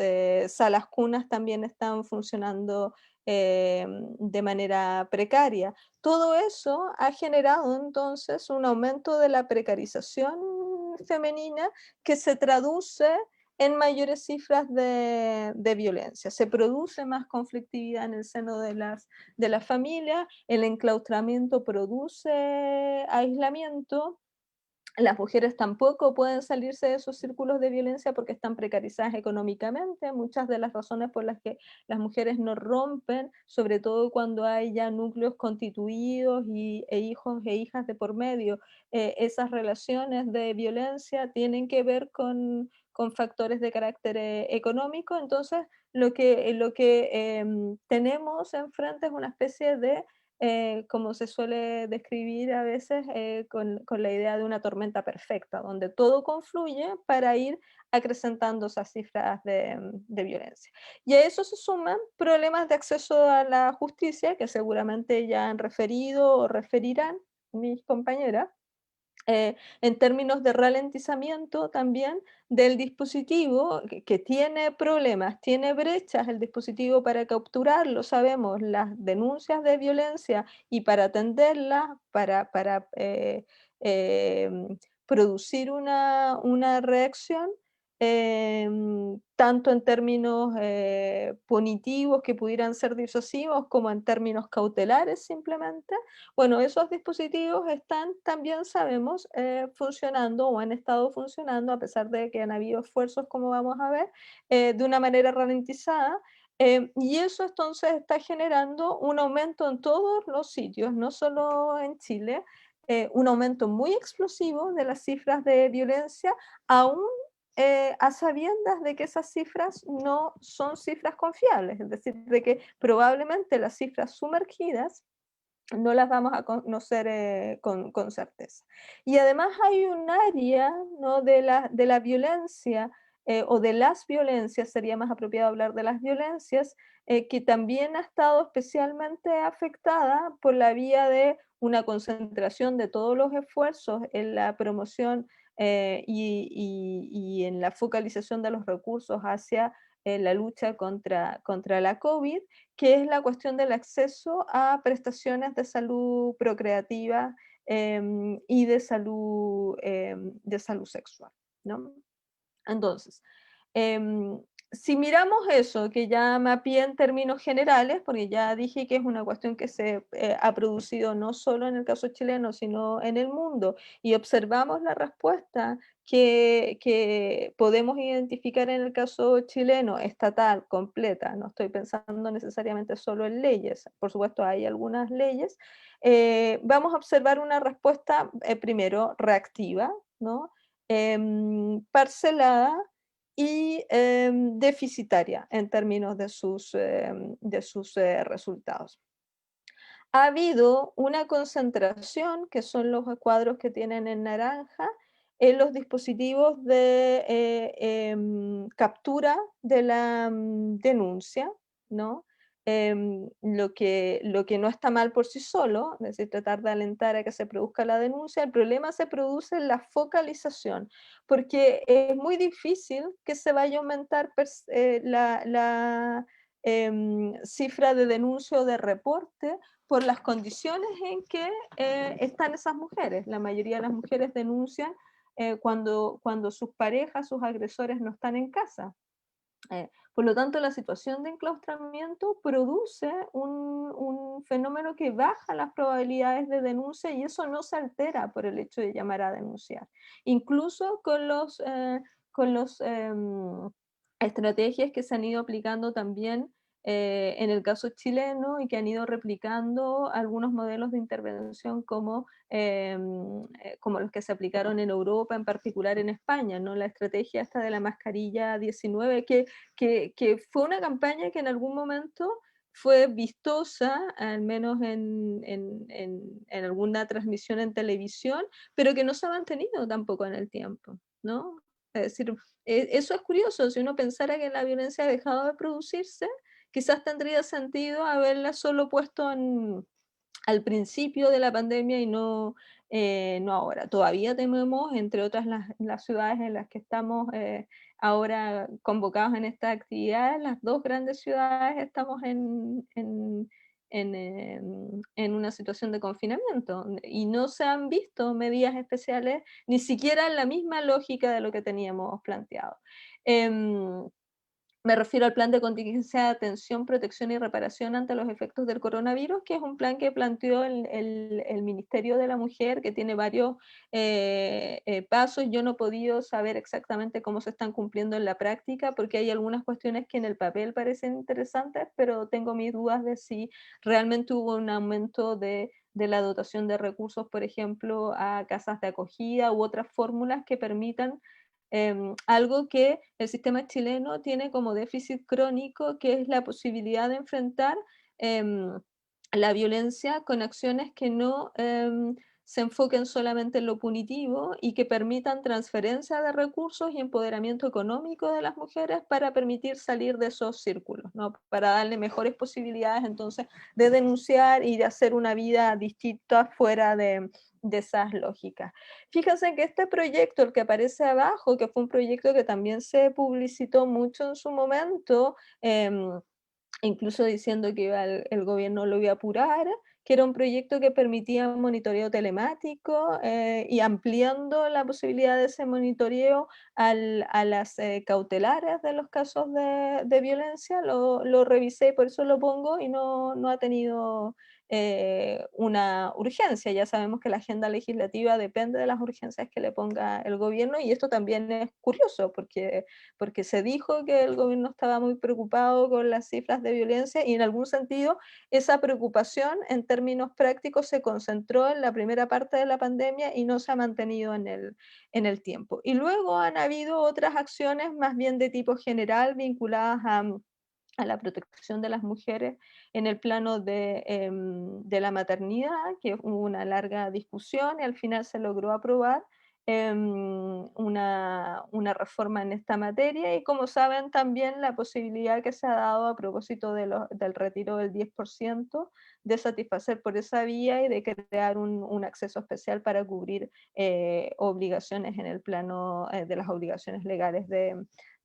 salas cunas también están funcionando de manera precaria. Todo eso ha generado entonces un aumento de la precarización femenina que se traduce en mayores cifras de violencia. Se produce más conflictividad en el seno de las familias, el enclaustramiento produce aislamiento. Las mujeres tampoco pueden salirse de esos círculos de violencia porque están precarizadas económicamente. Muchas de las razones por las que las mujeres no rompen, sobre todo cuando hay ya núcleos constituidos e hijos e hijas de por medio, esas relaciones de violencia tienen que ver con factores de carácter económico. Entonces, lo que tenemos enfrente es una especie de como se suele describir a veces, con la idea de una tormenta perfecta, donde todo confluye para ir acrecentando esas cifras de violencia. Y a eso se suman problemas de acceso a la justicia, que seguramente ya han referido o referirán mis compañeras, en términos de ralentizamiento también del dispositivo que tiene problemas, tiene brechas el dispositivo para capturarlo, sabemos, las denuncias de violencia y para atenderlas, para producir una reacción, tanto en términos punitivos que pudieran ser disuasivos como en términos cautelares simplemente. Bueno, esos dispositivos están también, sabemos, funcionando o han estado funcionando, a pesar de que han habido esfuerzos, como vamos a ver, de una manera ralentizada. Y eso entonces está generando un aumento en todos los sitios, no solo en Chile, un aumento muy explosivo de las cifras de violencia, aún a sabiendas de que esas cifras no son cifras confiables, es decir, de que probablemente las cifras sumergidas no las vamos a conocer con certeza. Y además hay un área, ¿no?, de la violencia o de las violencias, sería más apropiado hablar de las violencias, que también ha estado especialmente afectada por la vía de una concentración de todos los esfuerzos en la promoción y en la focalización de los recursos hacia la lucha contra la COVID, que es la cuestión del acceso a prestaciones de salud procreativa y de salud sexual, ¿no? Entonces, em, si miramos eso, que ya mapeé en términos generales, porque ya dije que es una cuestión que se ha producido no solo en el caso chileno, sino en el mundo, y observamos la respuesta que podemos identificar en el caso chileno, estatal, completa, no estoy pensando necesariamente solo en leyes, por supuesto hay algunas leyes, vamos a observar una respuesta primero reactiva, ¿no? Parcelada y deficitaria en términos de sus resultados. Ha habido una concentración, que son los cuadros que tienen en naranja, en los dispositivos de captura de la denuncia, ¿no? Lo que no está mal por sí solo, es decir, tratar de alentar a que se produzca la denuncia, el problema se produce en la focalización, porque es muy difícil que se vaya a aumentar la cifra de denuncia o de reporte por las condiciones en que están esas mujeres. La mayoría de las mujeres denuncian cuando sus parejas, sus agresores no están en casa. Por lo tanto, la situación de enclaustramiento produce un fenómeno que baja las probabilidades de denuncia y eso no se altera por el hecho de llamar a denunciar. Incluso con los estrategias que se han ido aplicando también en el caso chileno y que han ido replicando algunos modelos de intervención como los que se aplicaron en Europa, en particular en España, ¿no? La estrategia esta de la mascarilla 19, que fue una campaña que en algún momento fue vistosa, al menos en alguna transmisión en televisión, pero que no se ha mantenido tampoco en el tiempo, ¿no? Es decir, eso es curioso, si uno pensara que la violencia ha dejado de producirse, quizás tendría sentido haberla solo puesto al principio de la pandemia y no ahora. Todavía tenemos, entre otras las ciudades en las que estamos ahora convocados en esta actividad, las dos grandes ciudades estamos en una situación de confinamiento y no se han visto medidas especiales, ni siquiera en la misma lógica de lo que teníamos planteado. Me refiero al plan de contingencia de atención, protección y reparación ante los efectos del coronavirus, que es un plan que planteó el Ministerio de la Mujer, que tiene varios pasos. Yo no he podido saber exactamente cómo se están cumpliendo en la práctica, porque hay algunas cuestiones que en el papel parecen interesantes, pero tengo mis dudas de si realmente hubo un aumento de la dotación de recursos, por ejemplo, a casas de acogida u otras fórmulas que permitan algo que el sistema chileno tiene como déficit crónico, que es la posibilidad de enfrentar la violencia con acciones que no se enfoquen solamente en lo punitivo y que permitan transferencia de recursos y empoderamiento económico de las mujeres para permitir salir de esos círculos, ¿no? Para darle mejores posibilidades entonces de denunciar y de hacer una vida distinta fuera de esas lógicas. Fíjense que este proyecto, el que aparece abajo, que fue un proyecto que también se publicitó mucho en su momento, incluso diciendo que el gobierno lo iba a apurar, que era un proyecto que permitía un monitoreo telemático y ampliando la posibilidad de ese monitoreo a las cautelares de los casos de violencia, lo revisé y por eso lo pongo y no ha tenido una urgencia. Ya sabemos que la agenda legislativa depende de las urgencias que le ponga el gobierno, y esto también es curioso porque se dijo que el gobierno estaba muy preocupado con las cifras de violencia, y en algún sentido esa preocupación en términos prácticos se concentró en la primera parte de la pandemia y no se ha mantenido en el tiempo. Y luego han habido otras acciones más bien de tipo general vinculadas a la protección de las mujeres en el plano de la maternidad, que hubo una larga discusión y al final se logró aprobar una reforma en esta materia, y como saben también la posibilidad que se ha dado a propósito del retiro del 10%, de satisfacer por esa vía y de crear un acceso especial para cubrir obligaciones en el plano de las obligaciones legales de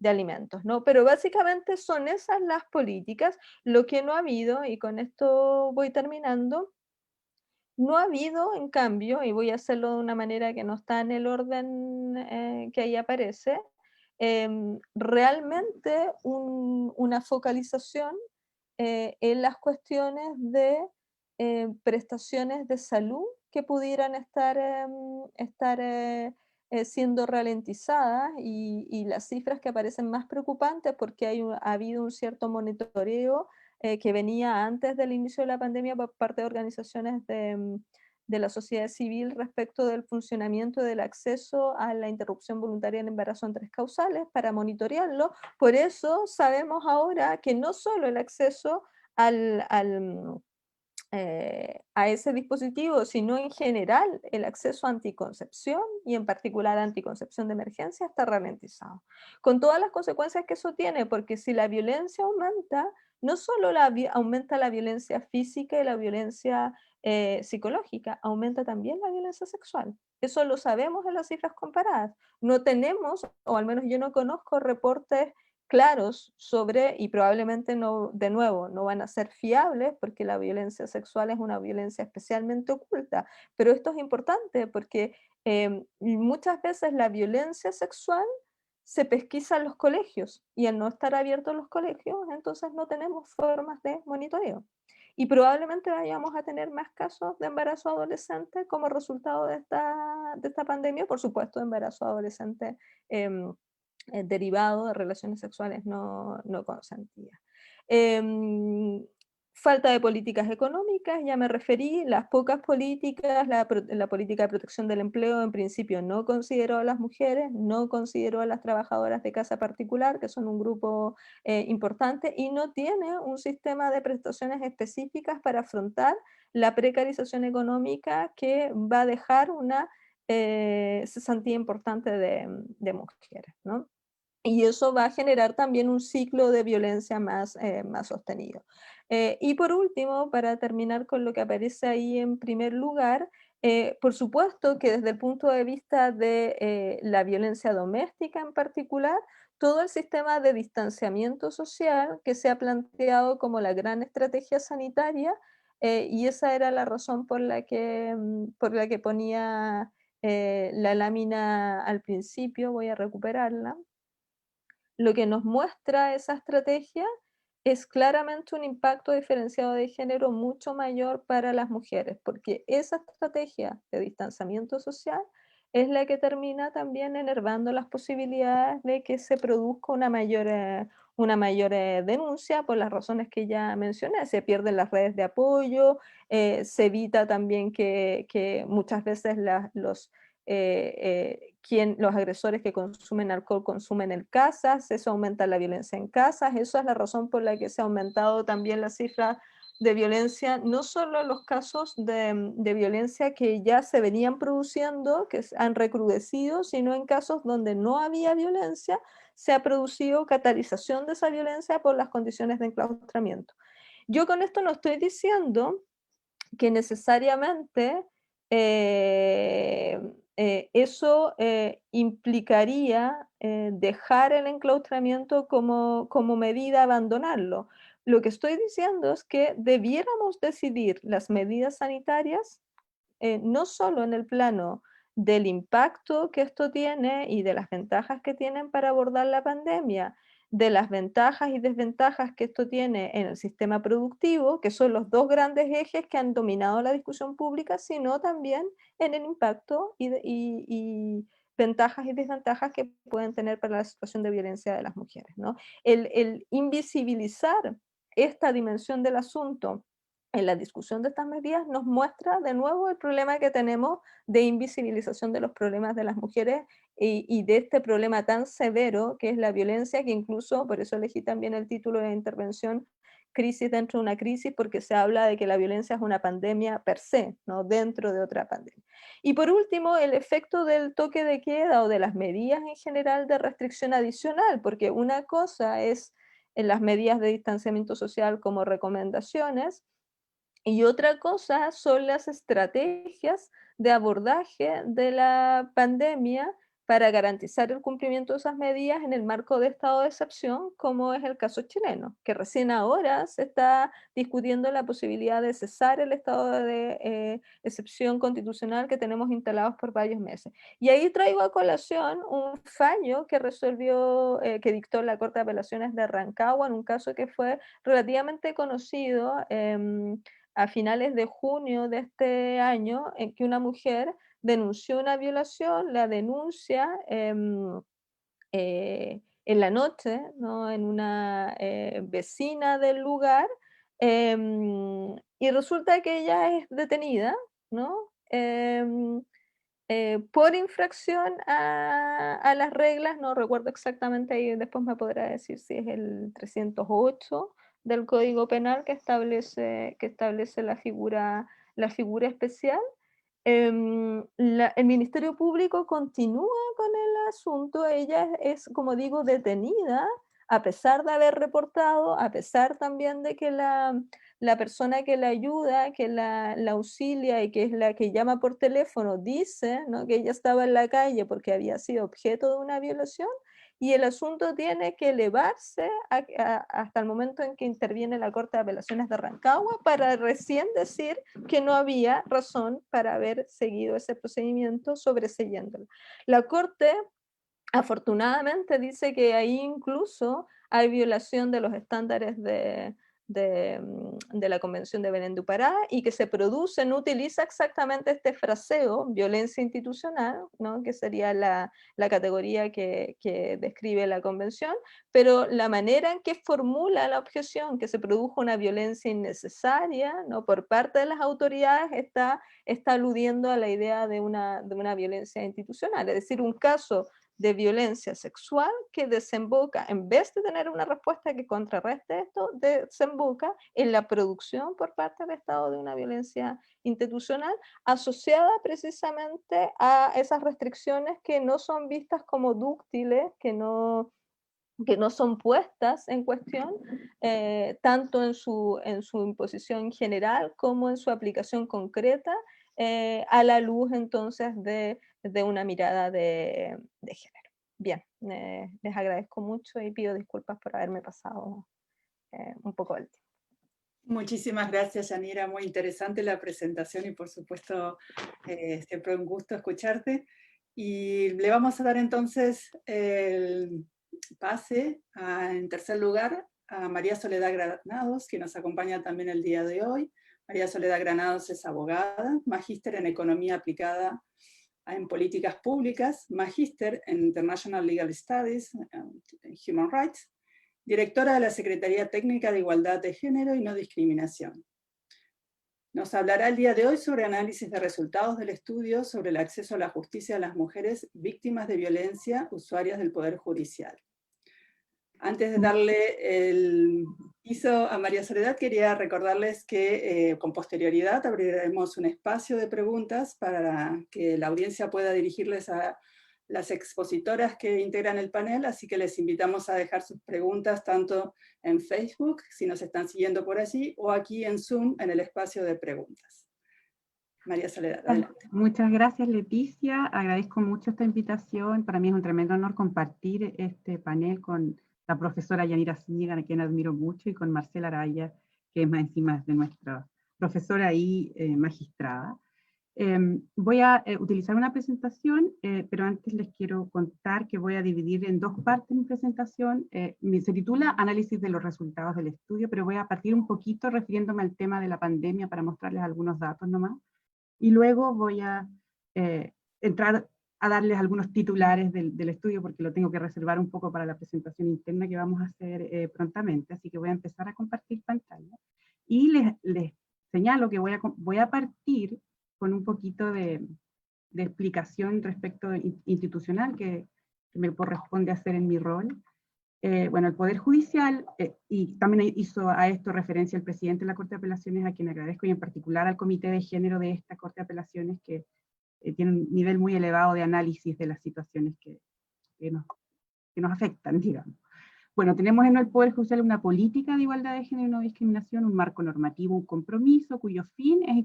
alimentos, ¿no? Pero básicamente son esas las políticas. Lo que no ha habido, y con esto voy terminando, no ha habido, en cambio, y voy a hacerlo de una manera que no está en el orden que ahí aparece, realmente una focalización en las cuestiones de prestaciones de salud que pudieran estar siendo ralentizadas, y las cifras que aparecen más preocupantes porque ha habido un cierto monitoreo que venía antes del inicio de la pandemia por parte de organizaciones de la sociedad civil respecto del funcionamiento del acceso a la interrupción voluntaria del embarazo en 3 causales para monitorearlo. Por eso sabemos ahora que no solo el acceso a ese dispositivo, sino en general el acceso a anticoncepción, y en particular a anticoncepción de emergencia, está ralentizado. Con todas las consecuencias que eso tiene, porque si la violencia aumenta, no solo aumenta la violencia física y la violencia psicológica, aumenta también la violencia sexual. Eso lo sabemos en las cifras comparadas. No tenemos, o al menos yo no conozco, reportes claros sobre, y probablemente no, de nuevo, no van a ser fiables porque la violencia sexual es una violencia especialmente oculta, pero esto es importante porque muchas veces la violencia sexual se pesquisa en los colegios, y al no estar abiertos los colegios, entonces no tenemos formas de monitoreo. Y probablemente vayamos a tener más casos de embarazo adolescente como resultado de esta pandemia, por supuesto, de embarazo adolescente derivado de relaciones sexuales no consentidas. Falta de políticas económicas, ya me referí, las pocas políticas, la política de protección del empleo en principio no consideró a las mujeres, no consideró a las trabajadoras de casa particular, que son un grupo importante, y no tiene un sistema de prestaciones específicas para afrontar la precarización económica que va a dejar una cesantía importante de mujeres, ¿no? Y eso va a generar también un ciclo de violencia más sostenido. Y por último, para terminar con lo que aparece ahí en primer lugar, por supuesto que desde el punto de vista de la violencia doméstica en particular, todo el sistema de distanciamiento social que se ha planteado como la gran estrategia sanitaria, y esa era la razón por la que ponía la lámina al principio, voy a recuperarla. Lo que nos muestra esa estrategia es claramente un impacto diferenciado de género mucho mayor para las mujeres, porque esa estrategia de distanciamiento social es la que termina también enervando las posibilidades de que se produzca una mayor denuncia por las razones que ya mencioné. Se pierden las redes de apoyo, se evita también que muchas veces los agresores que consumen alcohol consumen en casas, eso aumenta la violencia en casas, eso es la razón por la que se ha aumentado también la cifra de violencia, no solo los casos de violencia que ya se venían produciendo, que han recrudecido, sino en casos donde no había violencia, se ha producido catalización de esa violencia por las condiciones de enclaustramiento. Yo con esto no estoy diciendo que necesariamente eso implicaría dejar el enclaustramiento como medida, abandonarlo. Lo que estoy diciendo es que debiéramos decidir las medidas sanitarias no solo en el plano del impacto que esto tiene y de las ventajas que tienen para abordar la pandemia, de las ventajas y desventajas que esto tiene en el sistema productivo, que son los dos grandes ejes que han dominado la discusión pública, sino también en el impacto y ventajas y desventajas que pueden tener para la situación de violencia de las mujeres, ¿no? El invisibilizar esta dimensión del asunto en la discusión de estas medidas nos muestra de nuevo el problema que tenemos de invisibilización de los problemas de las mujeres y de este problema tan severo que es la violencia, que incluso, por eso elegí también el título de la intervención, crisis dentro de una crisis, porque se habla de que la violencia es una pandemia per se, ¿no? Dentro de otra pandemia. Y por último, el efecto del toque de queda o de las medidas en general de restricción adicional, porque una cosa es en las medidas de distanciamiento social como recomendaciones, y otra cosa son las estrategias de abordaje de la pandemia para garantizar el cumplimiento de esas medidas en el marco de estado de excepción, como es el caso chileno, que recién ahora se está discutiendo la posibilidad de cesar el estado de excepción constitucional que tenemos instalados por varios meses. Y ahí traigo a colación un fallo que resolvió, que dictó la Corte de Apelaciones de Rancagua en un caso que fue relativamente conocido, a finales de junio de este año, en que una mujer denunció una violación, la denuncia en la noche, ¿no? En una vecina del lugar, y resulta que ella es detenida, ¿no? Por infracción a las reglas, no recuerdo exactamente, ahí después me podrá decir si es el 308 del Código Penal que establece la figura especial. El Ministerio Público continúa con el asunto, ella es, como digo, detenida, a pesar de haber reportado, a pesar también de que la persona que la ayuda, que la auxilia y que es la que llama por teléfono, dice, ¿no?, que ella estaba en la calle porque había sido objeto de una violación, y el asunto tiene que elevarse hasta el momento en que interviene la Corte de Apelaciones de Rancagua para recién decir que no había razón para haber seguido ese procedimiento sobreseyéndolo. La Corte afortunadamente dice que ahí incluso hay violación de los estándares de la Convención de Belén do Pará y que se produce, no utiliza exactamente este fraseo, violencia institucional, ¿no?, que sería la categoría que describe la Convención, pero la manera en que formula la objeción, que se produjo una violencia innecesaria, ¿no?, por parte de las autoridades, está aludiendo a la idea de una violencia institucional, es decir, un caso de violencia sexual que desemboca, en vez de tener una respuesta que contrarreste esto, desemboca en la producción por parte del Estado de una violencia institucional asociada precisamente a esas restricciones que no son vistas como dúctiles, que no son puestas en cuestión, tanto en su imposición general como en su aplicación concreta, a la luz entonces de una mirada de género. Bien, les agradezco mucho y pido disculpas por haberme pasado un poco del tiempo. Muchísimas gracias, Yanira. Muy interesante la presentación y por supuesto siempre un gusto escucharte. Y le vamos a dar entonces el pase en tercer lugar a María Soledad Granados, que nos acompaña también el día de hoy. María Soledad Granados es abogada, magíster en Economía Aplicada en Políticas Públicas, magíster en International Legal Studies, Human Rights, directora de la Secretaría Técnica de Igualdad de Género y No Discriminación. Nos hablará el día de hoy sobre análisis de resultados del estudio sobre el acceso a la justicia de las mujeres víctimas de violencia, usuarias del Poder Judicial. Antes de darle el piso a María Soledad, quería recordarles que con posterioridad abriremos un espacio de preguntas para que la audiencia pueda dirigirles a las expositoras que integran el panel, así que les invitamos a dejar sus preguntas tanto en Facebook, si nos están siguiendo por allí, o aquí en Zoom, en el espacio de preguntas. María Soledad, adelante. Muchas gracias, Leticia. Agradezco mucho esta invitación. Para mí es un tremendo honor compartir este panel con la profesora Yanira Zúñiga, a quien admiro mucho, y con Marcela Araya, que es más encima de nuestra profesora y magistrada. Voy a utilizar una presentación, pero antes les quiero contar que voy a dividir en dos partes mi presentación. Se titula Análisis de los resultados del estudio, pero voy a partir un poquito refiriéndome al tema de la pandemia para mostrarles algunos datos nomás. Y luego voy a entrar a darles algunos titulares del estudio, porque lo tengo que reservar un poco para la presentación interna que vamos a hacer prontamente. Así que voy a empezar a compartir pantalla. Y les señalo que voy a partir con un poquito de explicación respecto institucional que me corresponde hacer en mi rol. Bueno, el Poder Judicial, y también hizo a esto referencia el presidente de la Corte de Apelaciones, a quien agradezco, y en particular al Comité de Género de esta Corte de Apelaciones, que tiene un nivel muy elevado de análisis de las situaciones que nos afectan, digamos. Bueno, tenemos en el Poder Judicial una política de igualdad de género y no discriminación, un marco normativo, un compromiso cuyo fin es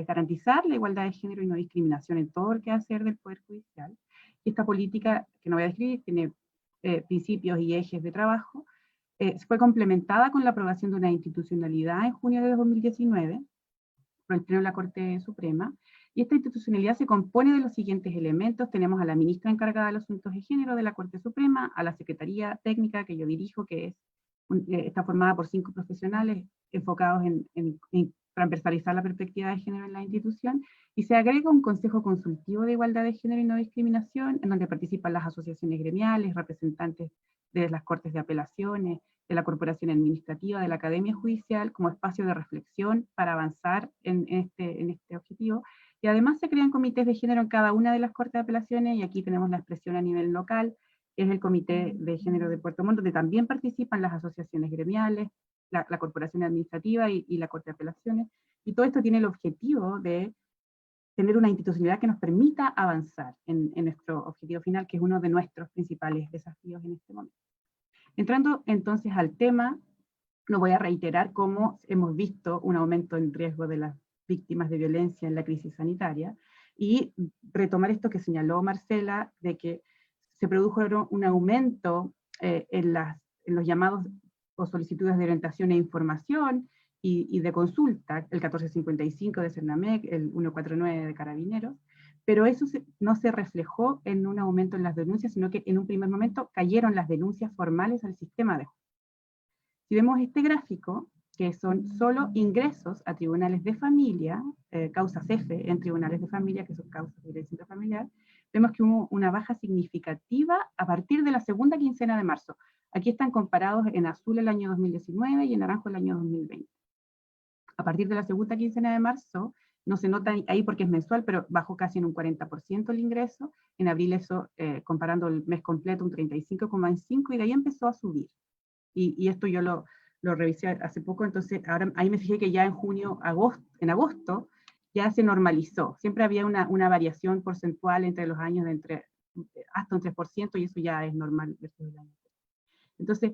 garantizar la igualdad de género y no discriminación en todo el quehacer del Poder Judicial. Y esta política, que no voy a describir, tiene principios y ejes de trabajo, fue complementada con la aprobación de una institucionalidad en junio de 2019 por el Pleno de la Corte Suprema. Y esta institucionalidad se compone de los siguientes elementos. Tenemos a la ministra encargada de los asuntos de género de la Corte Suprema, a la Secretaría Técnica que yo dirijo, que está formada por 5 profesionales enfocados en transversalizar la perspectiva de género en la institución, y se agrega un Consejo Consultivo de Igualdad de Género y No Discriminación, en donde participan las asociaciones gremiales, representantes de las Cortes de Apelaciones, de la Corporación Administrativa, de la Academia Judicial, como espacio de reflexión para avanzar en este objetivo. Y además se crean comités de género en cada una de las Cortes de Apelaciones, y aquí tenemos la expresión a nivel local, es el Comité de Género de Puerto Montt, donde también participan las asociaciones gremiales, la Corporación Administrativa y la Corte de Apelaciones, y todo esto tiene el objetivo de tener una institucionalidad que nos permita avanzar en nuestro objetivo final, que es uno de nuestros principales desafíos en este momento. Entrando entonces al tema, no voy a reiterar cómo hemos visto un aumento en riesgo de las víctimas de violencia en la crisis sanitaria, y retomar esto que señaló Marcela, de que se produjo un aumento en los llamados o solicitudes de orientación e información y de consulta, el 1455 de Cernamec, el 149 de Carabineros, pero eso no se reflejó en un aumento en las denuncias, sino que en un primer momento cayeron las denuncias formales al sistema de justicia. Si vemos este gráfico, que son solo ingresos a tribunales de familia, causas F en tribunales de familia, que son causas de violencia intrafamiliar, vemos que hubo una baja significativa a partir de la segunda quincena de marzo. Aquí están comparados en azul el año 2019 y en naranjo el año 2020. A partir de la segunda quincena de marzo, no se nota ahí porque es mensual, pero bajó casi en un 40% el ingreso. En abril eso, comparando el mes completo, un 35,5%, y de ahí empezó a subir. Y esto yo lo revisé hace poco, entonces ahora ahí me fijé que ya en agosto ya se normalizó. Siempre había una variación porcentual entre los años de hasta un 3%, y eso ya es normal versus el año. Entonces,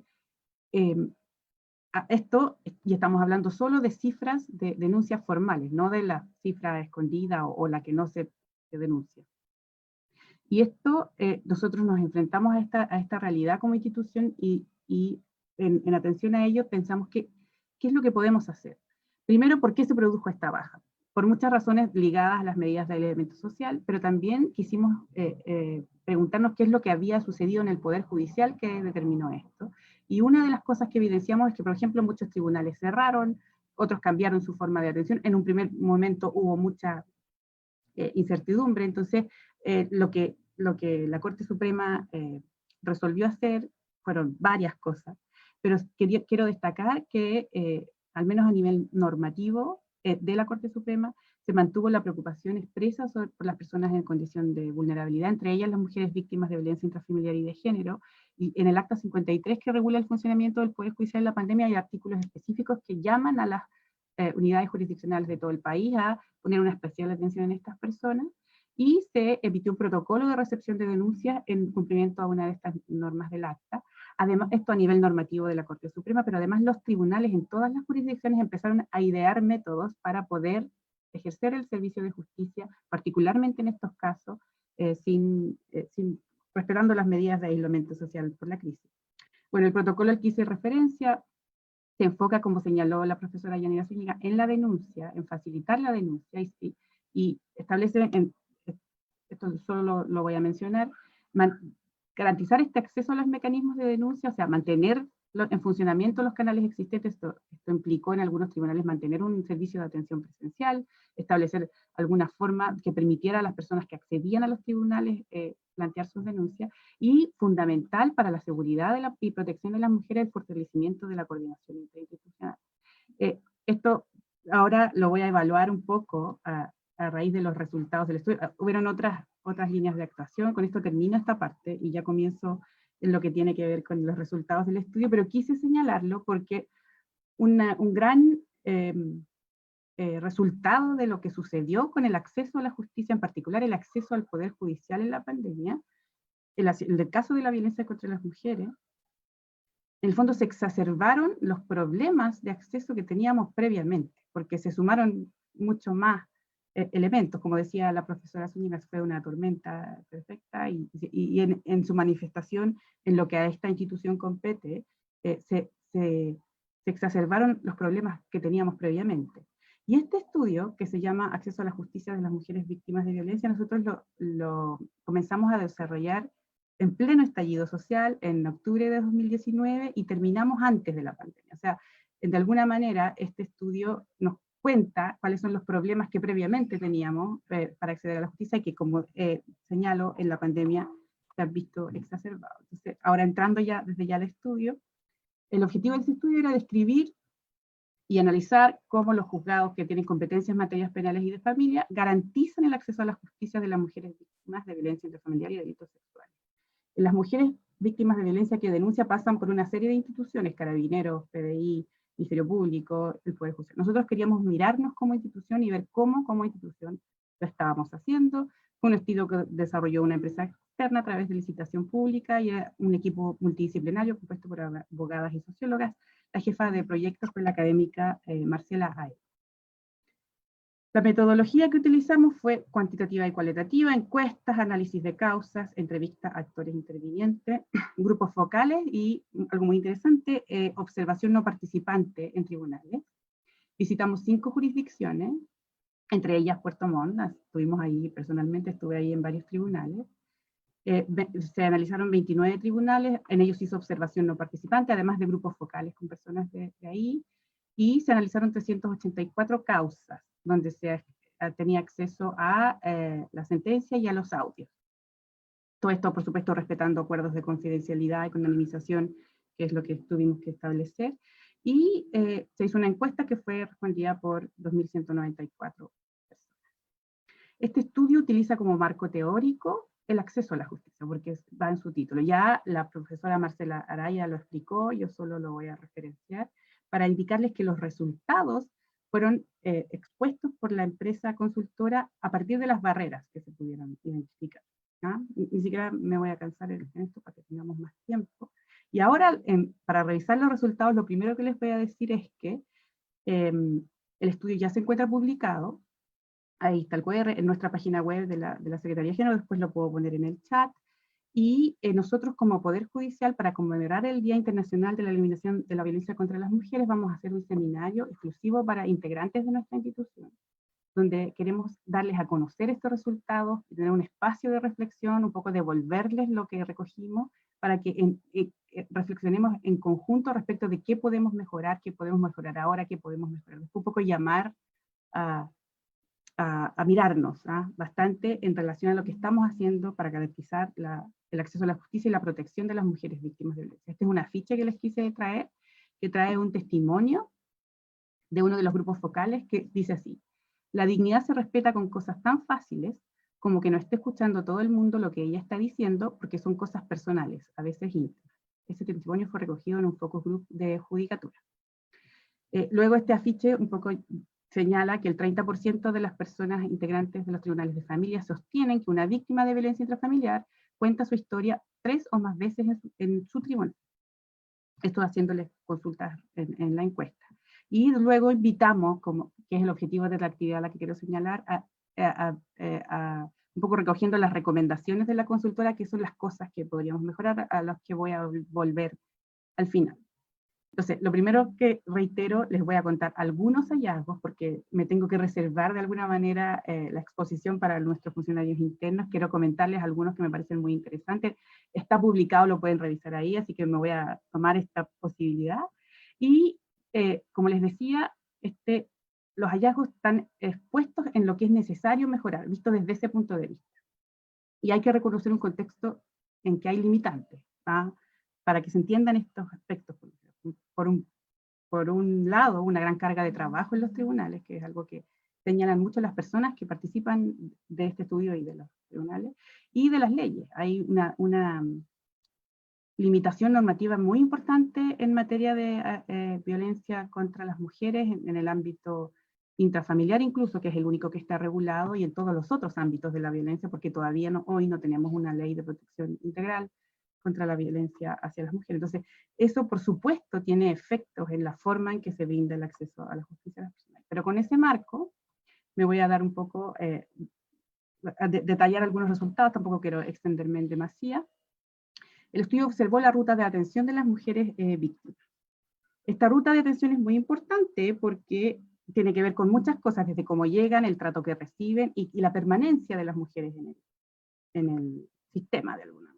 esto, y estamos hablando solo de cifras de denuncias formales, no de la cifra escondida o la que no se denuncia. Y esto, nosotros nos enfrentamos a esta realidad como institución, y en atención a ello pensamos qué es lo que podemos hacer. Primero, ¿por qué se produjo esta baja? Por muchas razones ligadas a las medidas del elemento social, pero también quisimos preguntarnos qué es lo que había sucedido en el Poder Judicial que determinó esto. Y una de las cosas que evidenciamos es que, por ejemplo, muchos tribunales cerraron, otros cambiaron su forma de atención. En un primer momento hubo mucha incertidumbre, entonces lo que la Corte Suprema resolvió hacer fueron varias cosas, pero quiero destacar que al menos a nivel normativo de la Corte Suprema se mantuvo la preocupación expresa por las personas en condición de vulnerabilidad, entre ellas las mujeres víctimas de violencia intrafamiliar y de género, y en el Acta 53 que regula el funcionamiento del Poder Judicial en la pandemia hay artículos específicos que llaman a las unidades jurisdiccionales de todo el país a poner una especial atención en estas personas, y se emitió un protocolo de recepción de denuncias en cumplimiento a una de estas normas del acta. Además, esto a nivel normativo de la Corte Suprema, pero además los tribunales en todas las jurisdicciones empezaron a idear métodos para poder ejercer el servicio de justicia, particularmente en estos casos, respetando las medidas de aislamiento social por la crisis. Bueno, el protocolo al que hice referencia se enfoca, como señaló la profesora Yanira Zúñiga, en la denuncia, en facilitar la denuncia, y establece, esto solo lo voy a mencionar, garantizar este acceso a los mecanismos de denuncia, o sea, mantener en funcionamiento los canales existentes. Esto implicó en algunos tribunales mantener un servicio de atención presencial, establecer alguna forma que permitiera a las personas que accedían a los tribunales plantear sus denuncias, y fundamental para la seguridad y protección de las mujeres, el fortalecimiento de la coordinación interinstitucional. Esto ahora lo voy a evaluar un poco a raíz de los resultados del estudio. Hubieron otras líneas de actuación. Con esto termino esta parte y ya comienzo en lo que tiene que ver con los resultados del estudio, pero quise señalarlo porque un gran resultado de lo que sucedió con el acceso a la justicia, en particular el acceso al poder judicial en la pandemia, en el caso de la violencia contra las mujeres, en el fondo se exacerbaron los problemas de acceso que teníamos previamente, porque se sumaron mucho más elementos. Como decía la profesora Zúñiga, fue una tormenta perfecta, y en su manifestación, en lo que a esta institución compete, se exacerbaron los problemas que teníamos previamente. Y este estudio, que se llama Acceso a la Justicia de las Mujeres Víctimas de Violencia, nosotros lo comenzamos a desarrollar en pleno estallido social, en octubre de 2019, y terminamos antes de la pandemia. O sea, de alguna manera, este estudio nos cuenta cuáles son los problemas que previamente teníamos para acceder a la justicia, y que, como señalo, en la pandemia se han visto exacerbados. Entonces, ahora entrando desde ya al estudio, el objetivo de este estudio era describir y analizar cómo los juzgados que tienen competencias en materias penales y de familia garantizan el acceso a la justicia de las mujeres víctimas de violencia intrafamiliar y delitos sexuales. Las mujeres víctimas de violencia que denuncian pasan por una serie de instituciones: Carabineros, PDI, Ministerio Público, el Poder Judicial. Nosotros queríamos mirarnos como institución y ver cómo como institución lo estábamos haciendo. Fue un estudio que desarrolló una empresa externa a través de licitación pública, y un equipo multidisciplinario compuesto por abogadas y sociólogas. La jefa de proyectos fue la académica Marcela Ae. La metodología que utilizamos fue cuantitativa y cualitativa: encuestas, análisis de causas, entrevistas a actores intervinientes, grupos focales y, algo muy interesante, observación no participante en tribunales. Visitamos 5 jurisdicciones, entre ellas Puerto Montt. Estuvimos ahí personalmente, estuve ahí en varios tribunales. Se analizaron 29 tribunales, en ellos hizo observación no participante, además de grupos focales con personas de ahí, y se analizaron 384 causas, donde se tenía acceso a la sentencia y a los audios. Todo esto, por supuesto, respetando acuerdos de confidencialidad y con anonimización, que es lo que tuvimos que establecer. Y se hizo una encuesta que fue respondida por 2.194 personas. Este estudio utiliza como marco teórico el acceso a la justicia, porque va en su título. Ya la profesora Marcela Araya lo explicó, yo solo lo voy a referenciar, para indicarles que los resultados fueron expuestos por la empresa consultora a partir de las barreras que se pudieron identificar. Ni siquiera me voy a cansar en esto para que tengamos más tiempo. Y ahora, para revisar los resultados, lo primero que les voy a decir es que el estudio ya se encuentra publicado. Ahí está el QR en nuestra página web de la Secretaría de Género, después lo puedo poner en el chat. Y nosotros, como Poder Judicial, para conmemorar el Día Internacional de la Eliminación de la Violencia contra las Mujeres, vamos a hacer un seminario exclusivo para integrantes de nuestra institución, donde queremos darles a conocer estos resultados, tener un espacio de reflexión, un poco devolverles lo que recogimos, para que reflexionemos en conjunto respecto de qué podemos mejorar ahora, qué podemos mejorar. Un poco llamar a mirarnos bastante en relación a lo que estamos haciendo para garantizar el acceso a la justicia y la protección de las mujeres víctimas de violencia. Esta es una ficha que les quise traer, que trae un testimonio de uno de los grupos focales que dice así: la dignidad se respeta con cosas tan fáciles como que no esté escuchando todo el mundo lo que ella está diciendo, porque son cosas personales, a veces íntimas. Ese testimonio fue recogido en un focus group de judicatura. Luego este afiche un poco señala que el 30% de las personas integrantes de los tribunales de familia sostienen que una víctima de violencia intrafamiliar cuenta su historia 3 o más veces en su tribunal. Esto haciéndoles consultas en la encuesta. Y luego invitamos, que es el objetivo de la actividad a la que quiero señalar, un poco recogiendo las recomendaciones de la consultora, que son las cosas que podríamos mejorar, a las que voy a volver al final. Entonces, lo primero que reitero, les voy a contar algunos hallazgos, porque me tengo que reservar de alguna manera la exposición para nuestros funcionarios internos. Quiero comentarles algunos que me parecen muy interesantes. Está publicado, lo pueden revisar ahí, así que me voy a tomar esta posibilidad. Y, como les decía, los hallazgos están expuestos en lo que es necesario mejorar, visto desde ese punto de vista. Y hay que reconocer un contexto en que hay limitantes, ¿ah? Para que se entiendan estos aspectos. Por un lado, una gran carga de trabajo en los tribunales, que es algo que señalan mucho las personas que participan de este estudio y de los tribunales, y de las leyes. Hay una limitación normativa muy importante en materia de violencia contra las mujeres, en el ámbito intrafamiliar incluso, que es el único que está regulado, y en todos los otros ámbitos de la violencia, porque todavía hoy no tenemos una ley de protección integral contra la violencia hacia las mujeres. Entonces, eso por supuesto tiene efectos en la forma en que se brinda el acceso a la justicia a las personas. Pero con ese marco me voy a dar un poco, detallar algunos resultados, tampoco quiero extenderme en demasía. El estudio observó la ruta de atención de las mujeres víctimas. Esta ruta de atención es muy importante porque tiene que ver con muchas cosas, desde cómo llegan, el trato que reciben y la permanencia de las mujeres en el sistema de alguna manera.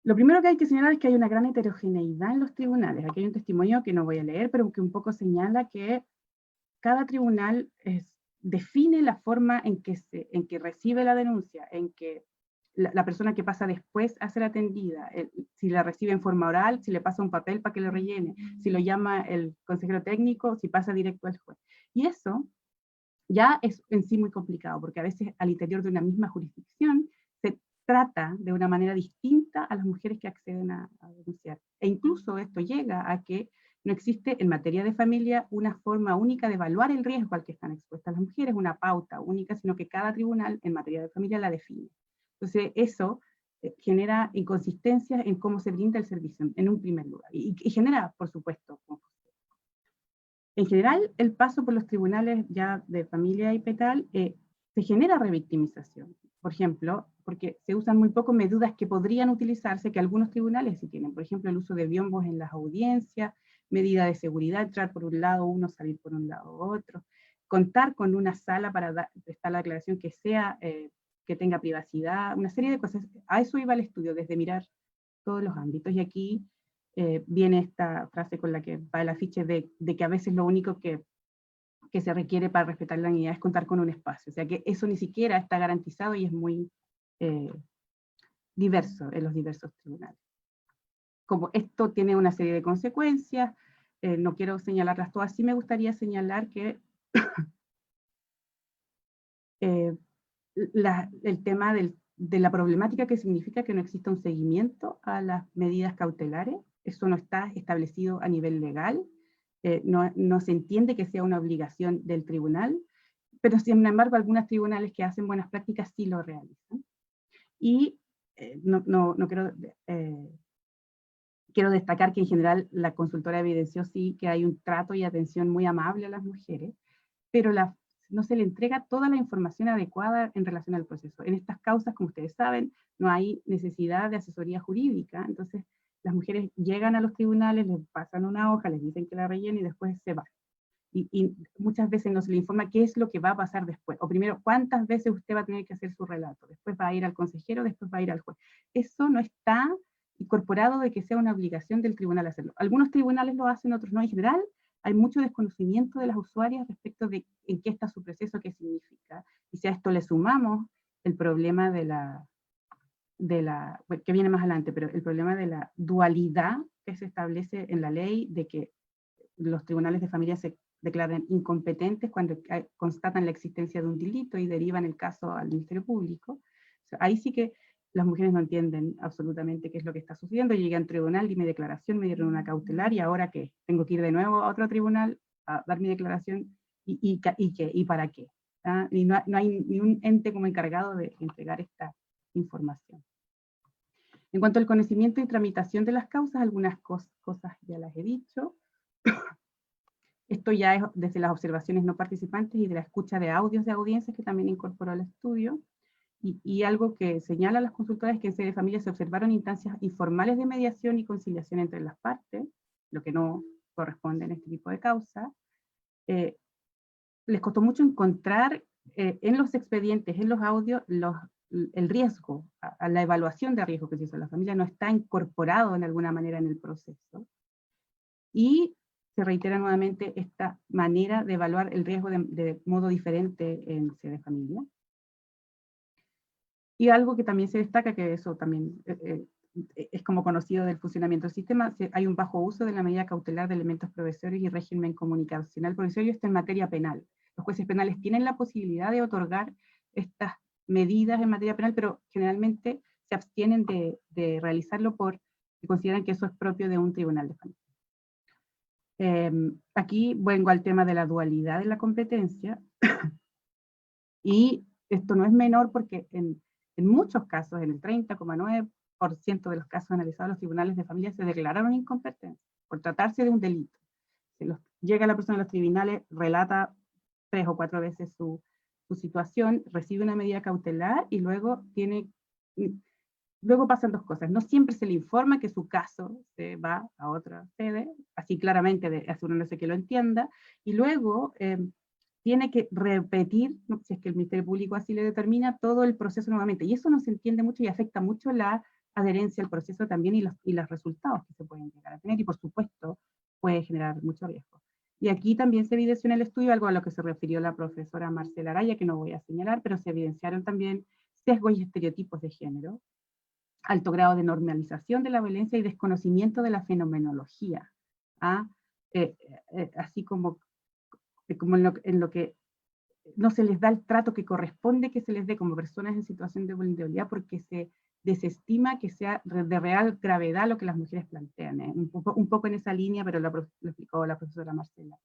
Lo primero que hay que señalar es que hay una gran heterogeneidad en los tribunales. Aquí hay un testimonio que no voy a leer, pero que un poco señala que cada tribunal define la forma en que recibe la denuncia, en que la persona que pasa después a ser atendida, si la recibe en forma oral, si le pasa un papel para que lo rellene, si lo llama el consejero técnico, si pasa directo al juez. Y eso ya es en sí muy complicado, porque a veces al interior de una misma jurisdicción se trata de una manera distinta a las mujeres que acceden a denunciar. E incluso esto llega a que no existe en materia de familia una forma única de evaluar el riesgo al que están expuestas las mujeres, una pauta única, sino que cada tribunal en materia de familia la define. Entonces eso genera inconsistencias en cómo se brinda el servicio en un primer lugar, y genera, por supuesto, en general, el paso por los tribunales ya de familia y petal se genera revictimización. Por ejemplo, porque se usan muy poco medidas que podrían utilizarse, que algunos tribunales sí tienen. Por ejemplo, el uso de biombos en las audiencias, medida de seguridad, entrar por un lado uno, salir por un lado otro, contar con una sala para prestar la declaración que tenga privacidad, una serie de cosas. A eso iba el estudio, desde mirar todos los ámbitos. Y aquí viene esta frase con la que va el afiche de que a veces lo único que se requiere para respetar la dignidad es contar con un espacio. O sea que eso ni siquiera está garantizado y es muy diverso en los diversos tribunales. Como esto tiene una serie de consecuencias, no quiero señalarlas todas, sí me gustaría señalar que el tema de la problemática que significa que no exista un seguimiento a las medidas cautelares. Eso no está establecido a nivel legal, no se entiende que sea una obligación del tribunal, pero sin embargo algunos tribunales que hacen buenas prácticas sí lo realizan. Y quiero destacar que en general la consultora evidenció sí que hay un trato y atención muy amable a las mujeres, pero no se le entrega toda la información adecuada en relación al proceso. En estas causas, como ustedes saben, no hay necesidad de asesoría jurídica, entonces las mujeres llegan a los tribunales, les pasan una hoja, les dicen que la rellenen y después se van. Y muchas veces no se le informa qué es lo que va a pasar después. O primero, cuántas veces usted va a tener que hacer su relato. Después va a ir al consejero, después va a ir al juez. Eso no está incorporado de que sea una obligación del tribunal hacerlo. Algunos tribunales lo hacen, otros no. En general, hay mucho desconocimiento de las usuarias respecto de en qué está su proceso, qué significa. Y si a esto le sumamos el problema bueno, que viene más adelante, pero el problema de la dualidad que se establece en la ley, de que los tribunales de familia se declaran incompetentes cuando constatan la existencia de un delito y derivan el caso al Ministerio Público. O sea, ahí sí que las mujeres no entienden absolutamente qué es lo que está sucediendo. Yo llegué a un tribunal, di mi declaración, me dieron una cautelar, y ahora ¿qué? Tengo que ir de nuevo a otro tribunal a dar mi declaración, ¿y para qué? ¿Ah? Y no hay ni un ente como encargado de entregar esta información. En cuanto al conocimiento y tramitación de las causas, algunas cosas ya las he dicho. Esto ya es desde las observaciones no participantes y de la escucha de audios de audiencias que también incorporó al estudio. Y algo que señala a las consultoras es que en sede de familia se observaron instancias informales de mediación y conciliación entre las partes, lo que no corresponde en este tipo de causa. Les costó mucho encontrar en los expedientes, en los audios, el riesgo, a la evaluación de riesgo que se hizo. La familia no está incorporado de alguna manera en el proceso. Y se reitera nuevamente esta manera de evaluar el riesgo de modo diferente en sede familia. Y algo que también se destaca, que eso también es como conocido del funcionamiento del sistema, hay un bajo uso de la medida cautelar de elementos provisorios y régimen comunicacional provisorio, esto en materia penal. Los jueces penales tienen la posibilidad de otorgar estas medidas en materia penal, pero generalmente se abstienen de realizarlo porque consideran que eso es propio de un tribunal de familia. Aquí vengo al tema de la dualidad de la competencia, y esto no es menor porque en muchos casos, en el 30,9% de los casos analizados, los tribunales de familia se declararon incompetentes por tratarse de un delito. Llega la persona a los tribunales, relata 3 o 4 veces su situación, recibe una medida cautelar y luego pasan 2 cosas. No siempre se le informa que su caso se va a otra sede, así claramente, asegurándose que lo entienda, y luego tiene que repetir, si es que el Ministerio Público así le determina, todo el proceso nuevamente. Y eso no se entiende mucho y afecta mucho la adherencia al proceso también y los resultados que se pueden llegar a tener, y por supuesto puede generar mucho riesgo. Y aquí también se evidenció en el estudio algo a lo que se refirió la profesora Marcela Araya, que no voy a señalar, pero se evidenciaron también sesgos y estereotipos de género, alto grado de normalización de la violencia y desconocimiento de la fenomenología, así como en lo que no se les da el trato que corresponde que se les dé como personas en situación de vulnerabilidad, porque se desestima que sea de real gravedad lo que las mujeres plantean. Un poco en esa línea, pero lo explicó la profesora Marcela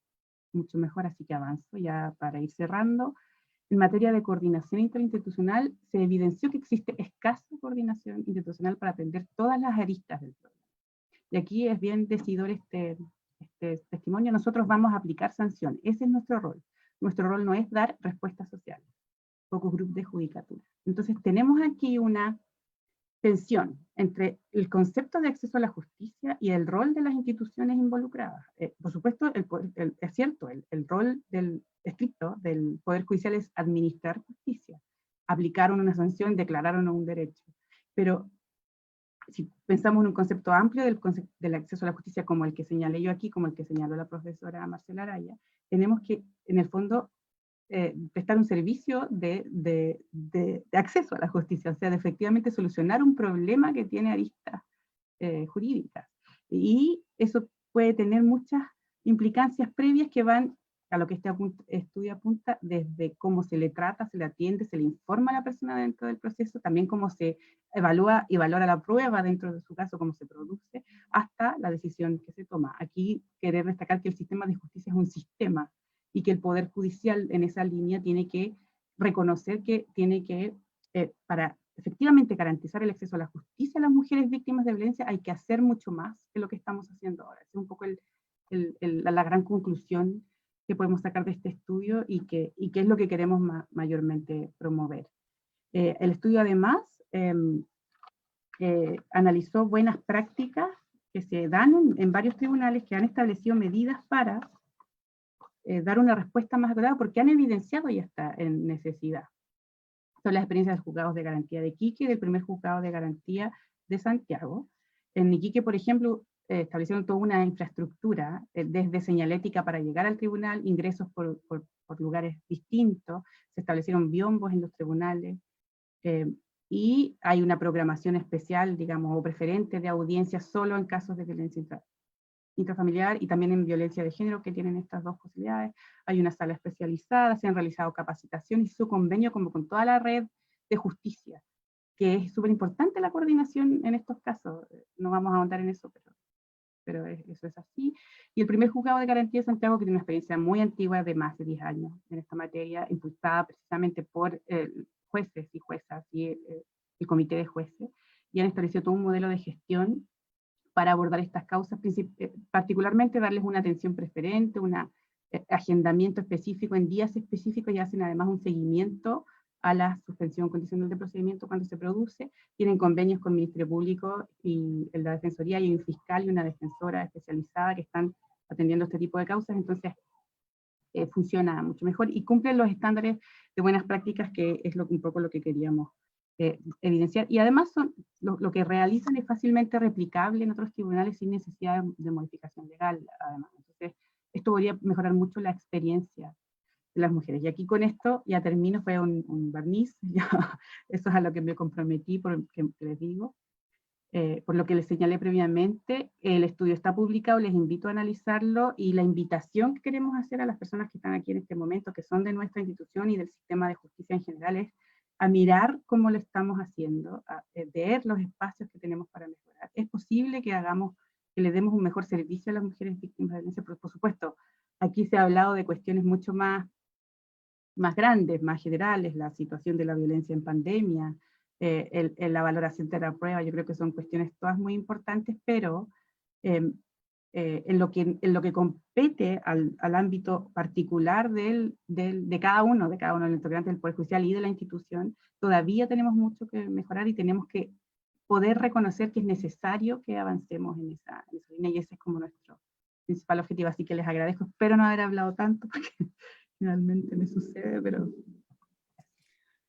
mucho mejor, así que avanzo ya para ir cerrando. En materia de coordinación interinstitucional, se evidenció que existe escasa coordinación institucional para atender todas las aristas del problema. Y aquí es bien decidor este testimonio. Nosotros vamos a aplicar sanción. Ese es nuestro rol. Nuestro rol no es dar respuestas sociales. Focus group de judicatura. Entonces tenemos aquí una tensión entre el concepto de acceso a la justicia y el rol de las instituciones involucradas. Por supuesto, es cierto, el rol estricto del Poder Judicial es administrar justicia. Aplicaron una sanción, declararon un derecho. Pero si pensamos en un concepto amplio del acceso a la justicia, como el que señalé yo aquí, como el que señaló la profesora Marcela Araya, tenemos que, en el fondo, prestar un servicio de acceso a la justicia, o sea, de efectivamente solucionar un problema que tiene aristas jurídicas. Y eso puede tener muchas implicancias previas que van a lo que este estudio apunta, desde cómo se le trata, se le atiende, se le informa a la persona dentro del proceso, también cómo se evalúa y valora la prueba dentro de su caso, cómo se produce, hasta la decisión que se toma. Aquí querer destacar que el sistema de justicia es un sistema, y que el Poder Judicial en esa línea tiene que reconocer que tiene que, para efectivamente garantizar el acceso a la justicia a las mujeres víctimas de violencia, hay que hacer mucho más que lo que estamos haciendo ahora. Es un poco la gran conclusión que podemos sacar de este estudio y que es lo que queremos mayormente promover. El estudio además analizó buenas prácticas que se dan en varios tribunales que han establecido medidas para dar una respuesta más acordada, porque han evidenciado ya esta necesidad. Son las experiencias de los juzgados de garantía de Iquique y del primer juzgado de garantía de Santiago. En Iquique, por ejemplo, establecieron toda una infraestructura, desde señalética para llegar al tribunal, ingresos por lugares distintos, se establecieron biombos en los tribunales, y hay una programación especial, digamos, o preferente de audiencias solo en casos de violencia intrafamiliar y también en violencia de género, que tienen estas 2 posibilidades. Hay una sala especializada, se han realizado capacitaciones y su convenio como con toda la red de justicia, que es súper importante la coordinación en estos casos. No vamos a ahondar en eso, pero eso es así. Y el primer juzgado de garantía de Santiago, que tiene una experiencia muy antigua de más de 10 años en esta materia, impulsada precisamente por jueces y juezas y el comité de jueces, y han establecido todo un modelo de gestión para abordar estas causas, particularmente darles una atención preferente, un agendamiento específico en días específicos, y hacen además un seguimiento a la suspensión condicional de procedimiento cuando se produce, tienen convenios con el Ministerio Público y la Defensoría, y hay un fiscal y una defensora especializada que están atendiendo este tipo de causas, entonces funciona mucho mejor y cumplen los estándares de buenas prácticas, que es un poco lo que queríamos evidenciar. Y además lo que realizan es fácilmente replicable en otros tribunales sin necesidad de modificación legal, además. Entonces, esto podría mejorar mucho la experiencia de las mujeres. Y aquí con esto ya termino, fue un barniz, ya, eso es a lo que me comprometí, que les digo. Por lo que les señalé previamente, el estudio está publicado, les invito a analizarlo, y la invitación que queremos hacer a las personas que están aquí en este momento, que son de nuestra institución y del sistema de justicia en general, es a mirar cómo lo estamos haciendo, a ver los espacios que tenemos para mejorar. Es posible que le demos un mejor servicio a las mujeres víctimas de violencia, pero por supuesto, aquí se ha hablado de cuestiones mucho más grandes, más generales, la situación de la violencia en pandemia, la valoración de la prueba. Yo creo que son cuestiones todas muy importantes, pero en lo que compete al ámbito particular de cada uno de los integrantes del Poder Judicial y de la institución, todavía tenemos mucho que mejorar y tenemos que poder reconocer que es necesario que avancemos en esa línea, y ese es como nuestro principal objetivo. Así que les agradezco, espero no haber hablado tanto, porque finalmente me sucede, pero...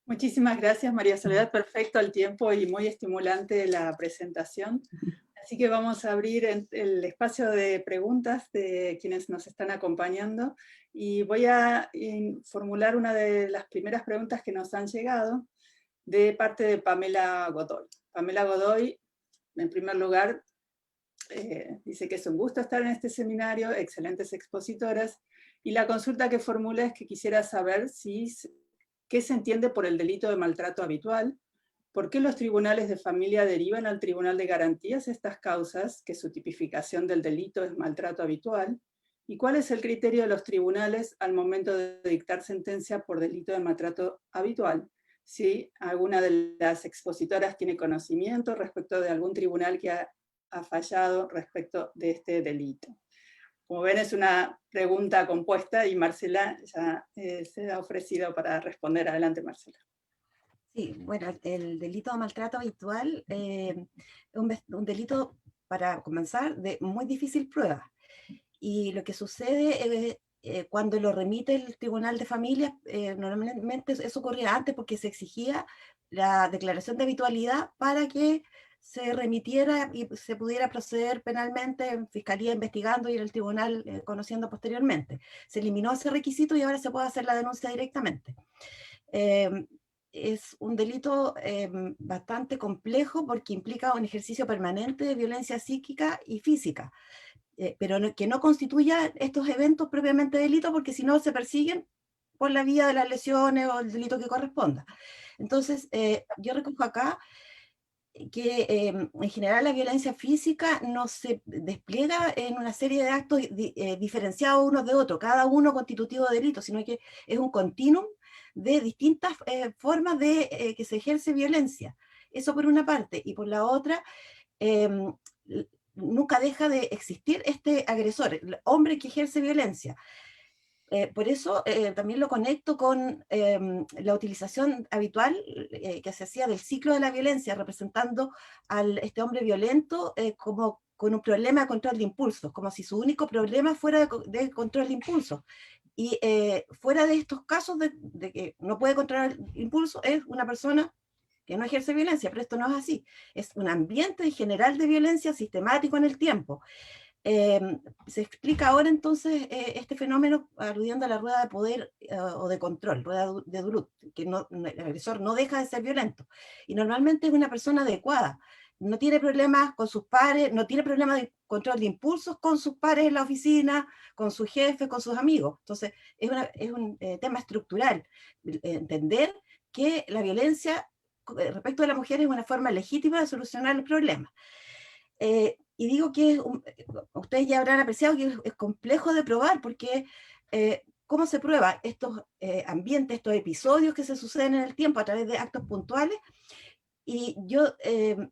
Muchísimas gracias, María Soledad. Perfecto el tiempo y muy estimulante la presentación. Así que vamos a abrir el espacio de preguntas de quienes nos están acompañando, y voy a formular una de las primeras preguntas que nos han llegado de parte de Pamela Godoy. Pamela Godoy, en primer lugar, dice que es un gusto estar en este seminario, excelentes expositoras, y la consulta que formula es que quisiera saber qué se entiende por el delito de maltrato habitual, por qué los tribunales de familia derivan al Tribunal de Garantías estas causas, que su tipificación del delito es maltrato habitual, y cuál es el criterio de los tribunales al momento de dictar sentencia por delito de maltrato habitual. Si alguna de las expositoras tiene conocimiento respecto de algún tribunal que ha fallado respecto de este delito. Como ven, es una pregunta compuesta, y Marcela ya se ha ofrecido para responder. Adelante, Marcela. Sí, bueno, el delito de maltrato habitual es un delito, para comenzar, de muy difícil prueba. Y lo que sucede cuando lo remite el Tribunal de Familia, normalmente eso ocurría antes porque se exigía la declaración de habitualidad para que se remitiera y se pudiera proceder penalmente en Fiscalía investigando y en el Tribunal conociendo posteriormente. Se eliminó ese requisito y ahora se puede hacer la denuncia directamente. Es un delito bastante complejo porque implica un ejercicio permanente de violencia psíquica y física, pero que no constituya estos eventos propiamente delito, porque si no se persiguen por la vía de las lesiones o el delito que corresponda. Entonces, yo recojo acá que en general la violencia física no se despliega en una serie de actos diferenciados unos de otros, cada uno constitutivo de delito, sino que es un continuum de distintas formas de que se ejerce violencia. Eso por una parte, y por la otra, nunca deja de existir este agresor, el hombre que ejerce violencia. Por eso también lo conecto con la utilización habitual que se hacía del ciclo de la violencia, representando a este hombre violento como con un problema de control de impulsos, como si su único problema fuera de control de impulsos. Y fuera de estos casos de que no puede controlar el impulso, es una persona que no ejerce violencia, pero esto no es así. Es un ambiente en general de violencia sistemático en el tiempo. Se explica ahora entonces este fenómeno aludiendo a la rueda de poder o de control, rueda de Durut, que el agresor no deja de ser violento, y normalmente es una persona adecuada, no tiene problemas con sus pares, no tiene problemas de control de impulsos con sus pares en la oficina, con su jefe, con sus amigos. Entonces es un tema estructural, entender que la violencia respecto a la mujer es una forma legítima de solucionar el problema. Y digo que ustedes ya habrán apreciado que es complejo de probar, porque ¿cómo se prueba estos ambientes, estos episodios que se suceden en el tiempo a través de actos puntuales? Y yo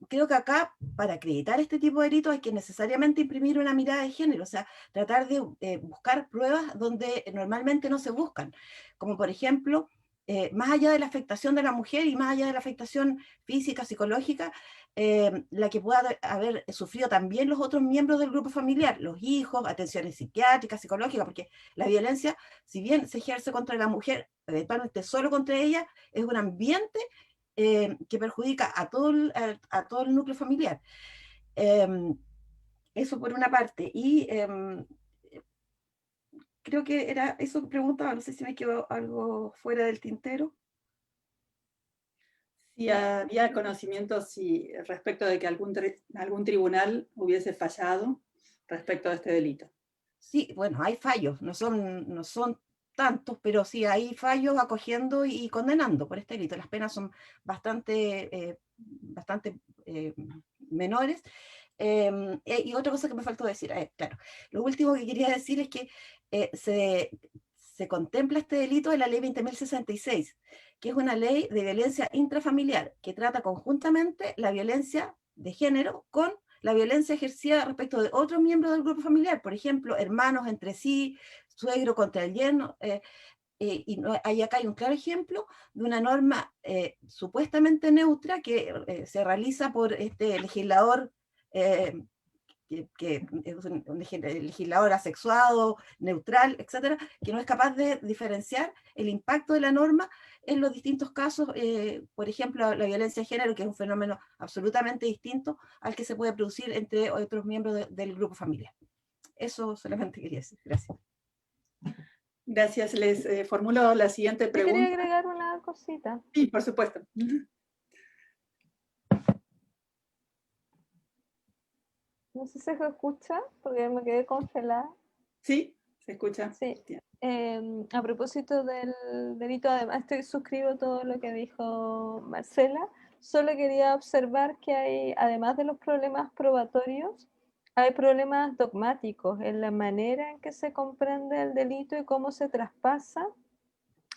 creo que acá, para acreditar este tipo de delitos, hay que necesariamente imprimir una mirada de género, o sea, tratar de buscar pruebas donde normalmente no se buscan, como por ejemplo más allá de la afectación de la mujer y más allá de la afectación física, psicológica, la que pueda haber sufrido también los otros miembros del grupo familiar, los hijos, atenciones psiquiátricas, psicológicas, porque la violencia, si bien se ejerce contra la mujer, eventualmente solo contra ella, es un ambiente que perjudica a todo el núcleo familiar. Eso por una parte. Y creo que era eso que preguntaba, no sé si me quedó algo fuera del tintero. Si había conocimiento respecto de que algún tribunal hubiese fallado respecto a este delito. Sí, bueno, hay fallos, no son tantos, pero sí hay fallos acogiendo y condenando por este delito. Las penas son bastante menores. Y otra cosa que me faltó decir, claro, lo último que quería decir es que se contempla este delito en la ley 20.066, que es una ley de violencia intrafamiliar, que trata conjuntamente la violencia de género con la violencia ejercida respecto de otros miembros del grupo familiar, por ejemplo, hermanos entre sí, suegro contra el yerno, y acá hay un claro ejemplo de una norma supuestamente neutra que se realiza por este legislador que es un legislador asexuado, neutral, etcétera, que no es capaz de diferenciar el impacto de la norma en los distintos casos, por ejemplo, la violencia de género, que es un fenómeno absolutamente distinto al que se puede producir entre otros miembros del grupo familiar. Eso solamente quería decir. Gracias. Gracias. Les formulo la siguiente pregunta. Quería agregar una cosita. Sí, por supuesto. No sé si se escucha, porque me quedé congelada. Sí, se escucha. Sí. A propósito del delito, además suscribo todo lo que dijo Marcela. Solo quería observar que hay, además de los problemas probatorios, hay problemas dogmáticos en la manera en que se comprende el delito y cómo se traspasa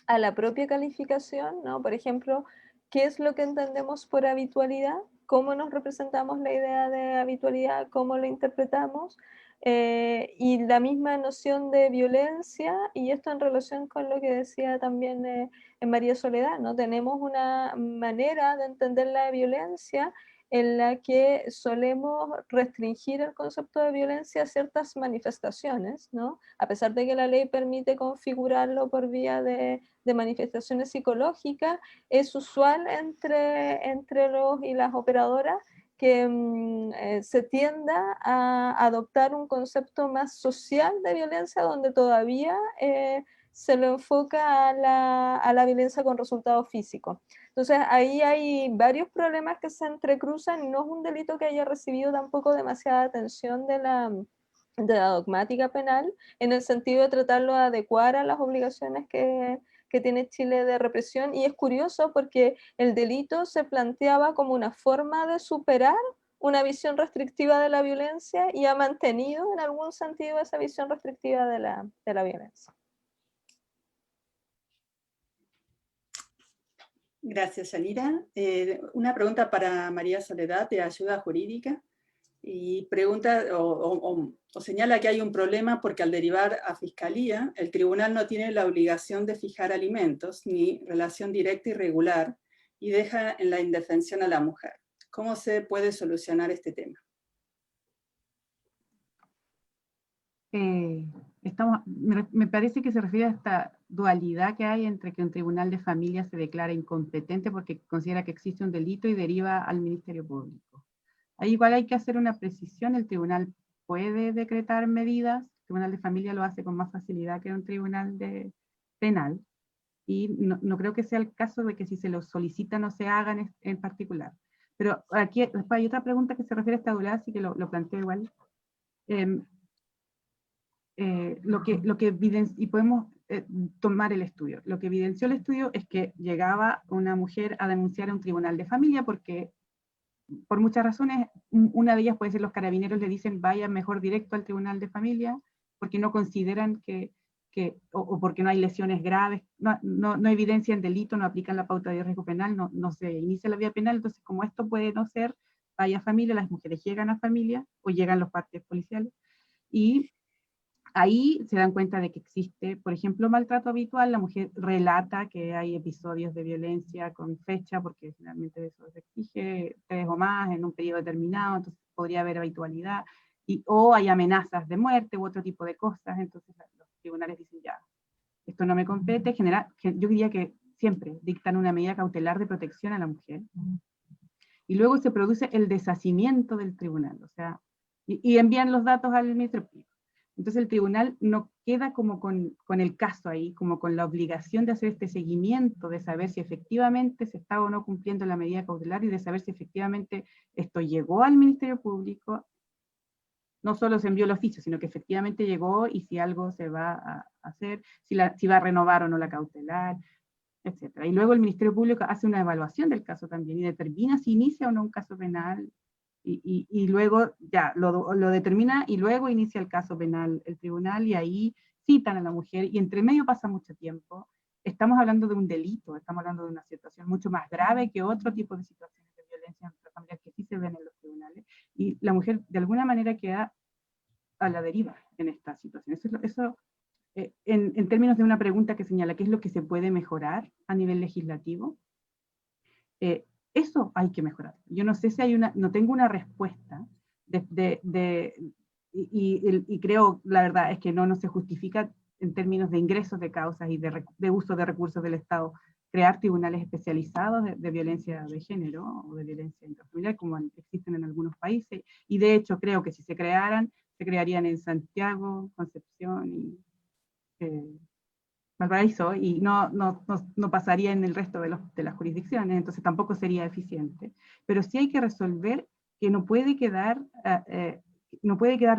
a la propia calificación, ¿no? Por ejemplo, ¿qué es lo que entendemos por habitualidad? ¿Cómo nos representamos la idea de habitualidad? ¿Cómo lo interpretamos? Y la misma noción de violencia, y esto en relación con lo que decía también en María Soledad, ¿no? Tenemos una manera de entender la violencia en la que solemos restringir el concepto de violencia a ciertas manifestaciones, ¿no? A pesar de que la ley permite configurarlo por vía de manifestaciones psicológicas, es usual entre los y las operadoras que se tienda a adoptar un concepto más social de violencia, donde todavía se lo enfoca a la violencia con resultados físicos. Entonces ahí hay varios problemas que se entrecruzan, y no es un delito que haya recibido tampoco demasiada atención de la dogmática penal, en el sentido de tratarlo de adecuar a las obligaciones que tiene Chile de represión. Y es curioso porque el delito se planteaba como una forma de superar una visión restrictiva de la violencia, y ha mantenido en algún sentido esa visión restrictiva de la violencia. Gracias, Yanira. Una pregunta para María Soledad, de Ayuda Jurídica, y pregunta o señala que hay un problema porque al derivar a Fiscalía, el tribunal no tiene la obligación de fijar alimentos ni relación directa y regular, y deja en la indefensión a la mujer. ¿Cómo se puede solucionar este tema? Me parece que se refiere a esta dualidad que hay entre que un tribunal de familia se declara incompetente porque considera que existe un delito y deriva al Ministerio Público. Ahí igual hay que hacer una precisión: el tribunal puede decretar medidas, el tribunal de familia lo hace con más facilidad que un tribunal penal, y no creo que sea el caso de que si se lo solicita no se hagan en particular. Pero aquí después hay otra pregunta que se refiere a esta dualidad, así que lo planteo igual. Y podemos tomar el estudio. Lo que evidenció el estudio es que llegaba una mujer a denunciar a un tribunal de familia porque, por muchas razones, una de ellas puede ser los carabineros le dicen vaya mejor directo al tribunal de familia porque no consideran o porque no hay lesiones graves, no evidencian delito, no aplican la pauta de riesgo penal, no se inicia la vía penal. Entonces, como esto puede no ser, vaya a familia, las mujeres llegan a familia o llegan los partes policiales, y ahí se dan cuenta de que existe, por ejemplo, maltrato habitual. La mujer relata que hay episodios de violencia con fecha, porque finalmente eso se exige 3 o más en un periodo determinado, entonces podría haber habitualidad, o hay amenazas de muerte u otro tipo de cosas, entonces los tribunales dicen ya, esto no me compete, yo diría que siempre dictan una medida cautelar de protección a la mujer, y luego se produce el deshacimiento del tribunal, o sea, y envían los datos al Ministerio Público. Entonces el tribunal no queda como con el caso ahí, como con la obligación de hacer este seguimiento, de saber si efectivamente se está o no cumpliendo la medida cautelar y de saber si efectivamente esto llegó al Ministerio Público, no solo se envió el oficio, sino que efectivamente llegó y si algo se va a hacer, si va a renovar o no la cautelar, etc. Y luego el Ministerio Público hace una evaluación del caso también y determina si inicia o no un caso penal y luego ya lo determina y luego inicia el caso penal el tribunal y ahí citan a la mujer y entre medio pasa mucho tiempo. Estamos hablando de un delito, estamos hablando de una situación mucho más grave que otro tipo de situaciones de violencia intrafamiliar que sí se ven en los tribunales y la mujer de alguna manera queda a la deriva en esta situación. Eso en términos de una pregunta que señala qué es lo que se puede mejorar a nivel legislativo, eso hay que mejorar. Yo no sé si no tengo una respuesta y creo, la verdad, es que no se justifica en términos de ingresos de causas y de uso de recursos del Estado crear tribunales especializados de violencia de género o de violencia intrafamiliar como existen en algunos países, y de hecho creo que si se crearan, se crearían en Santiago, Concepción y Valparaíso, y no pasaría en el resto de las jurisdicciones, entonces tampoco sería eficiente. Pero sí hay que resolver que no puede quedar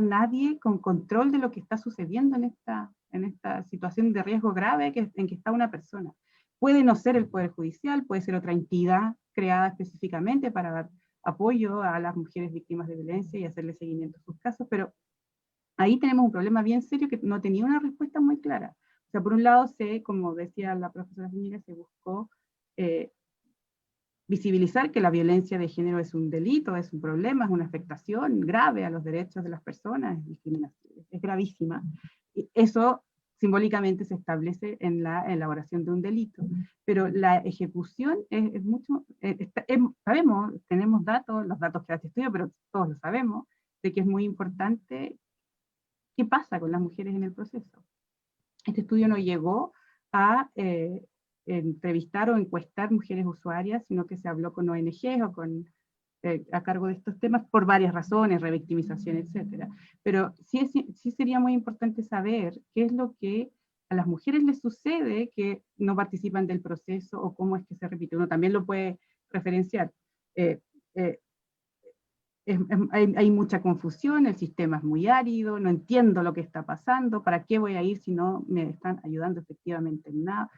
nadie con control de lo que está sucediendo en esta situación de riesgo grave en que está una persona. Puede no ser el Poder Judicial, puede ser otra entidad creada específicamente para dar apoyo a las mujeres víctimas de violencia y hacerle seguimiento a sus casos, pero ahí tenemos un problema bien serio que no tenía una respuesta muy clara. O sea, por un lado, como decía la profesora Zúñiga, se buscó visibilizar que la violencia de género es un delito, es un problema, es una afectación grave a los derechos de las personas, es discriminación, es gravísima. Y eso simbólicamente se establece en la elaboración de un delito, pero la ejecución es mucho, sabemos, tenemos datos, los datos que hace estudio, pero todos lo sabemos, de que es muy importante qué pasa con las mujeres en el proceso. Este estudio no llegó a entrevistar o encuestar mujeres usuarias, sino que se habló con ONGs o a cargo de estos temas por varias razones, revictimización, etc. Pero sí sería muy importante saber qué es lo que a las mujeres les sucede que no participan del proceso o cómo es que se repite. Uno también lo puede referenciar. Hay mucha confusión, el sistema es muy árido, no entiendo lo que está pasando, ¿para qué voy a ir si no me están ayudando efectivamente en nada?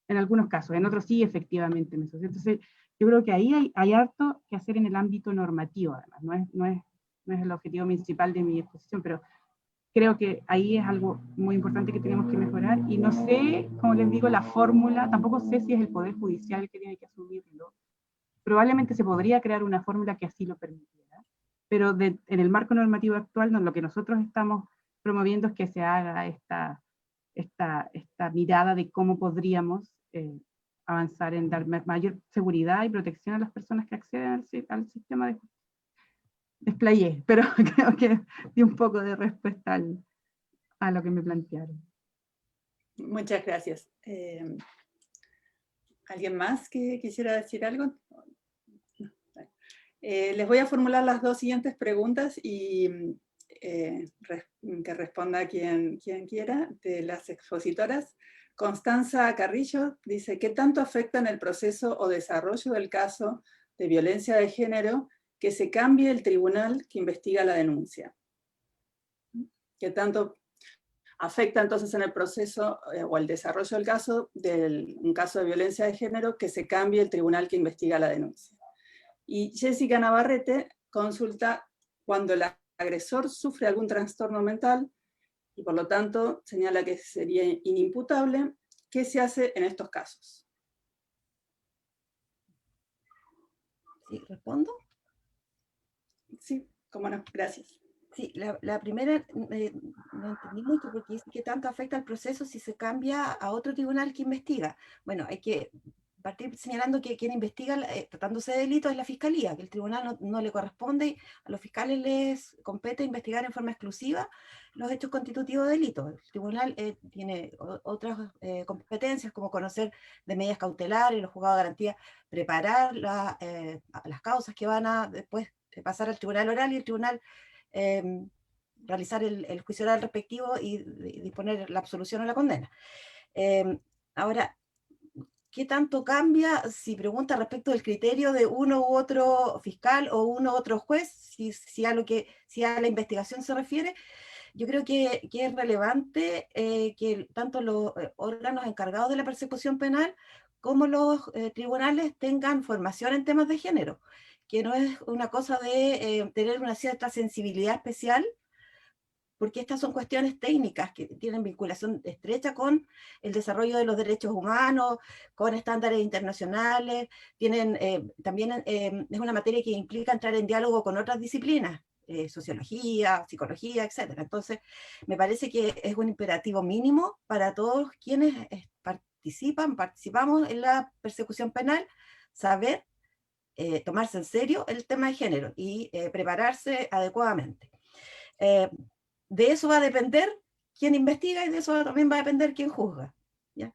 En algunos casos, en otros sí efectivamente me sucede. Entonces, yo creo que ahí hay harto que hacer en el ámbito normativo, además, no es el objetivo principal de mi exposición, pero creo que ahí es algo muy importante que tenemos que mejorar, y no sé, como les digo, la fórmula, tampoco sé si es el Poder Judicial el que tiene que asumirlo. Probablemente se podría crear una fórmula que así lo permitiera, pero en el marco normativo actual lo que nosotros estamos promoviendo es que se haga esta mirada de cómo podríamos avanzar en dar mayor seguridad y protección a las personas que acceden al sistema de justicia. Desplayé, pero creo que di un poco de respuesta a lo que me plantearon. Muchas gracias. ¿Alguien más que quisiera decir algo? Les voy a formular las dos siguientes preguntas y que responda quien quiera, de las expositoras. Constanza Carrillo dice, ¿qué tanto afecta en el proceso o desarrollo del caso de violencia de género que se cambie el tribunal que investiga la denuncia? ¿Qué tanto afecta entonces en el proceso o el desarrollo del caso, un caso de violencia de género, que se cambie el tribunal que investiga la denuncia? Y Jessica Navarrete consulta cuando el agresor sufre algún trastorno mental y por lo tanto señala que sería inimputable, ¿qué se hace en estos casos? ¿Sí respondo? Sí, cómo no, gracias. Sí, la primera no entendí mucho porque dice que tanto afecta al proceso si se cambia a otro tribunal que investiga. Bueno, hay que partir señalando que quien investiga, tratándose de delito, es la fiscalía, que el tribunal no le corresponde, a los fiscales les compete investigar en forma exclusiva los hechos constitutivos de delito. El tribunal tiene otras competencias como conocer de medidas cautelares, los juzgados de garantía, preparar las causas que van a después pasar al tribunal oral y el tribunal realizar el juicio oral respectivo y disponer la absolución o la condena. Ahora, ¿qué tanto cambia si pregunta respecto del criterio de uno u otro fiscal o uno u otro juez, si a la investigación se refiere? Yo creo que es relevante que tanto los órganos encargados de la persecución penal como los tribunales tengan formación en temas de género, que no es una cosa de tener una cierta sensibilidad especial, porque estas son cuestiones técnicas que tienen vinculación estrecha con el desarrollo de los derechos humanos, con estándares internacionales, también es una materia que implica entrar en diálogo con otras disciplinas, sociología, psicología, etc. Entonces, me parece que es un imperativo mínimo para todos quienes participamos en la persecución penal, saber tomarse en serio el tema de género y prepararse adecuadamente. De eso va a depender quién investiga y de eso también va a depender quién juzga, ¿ya?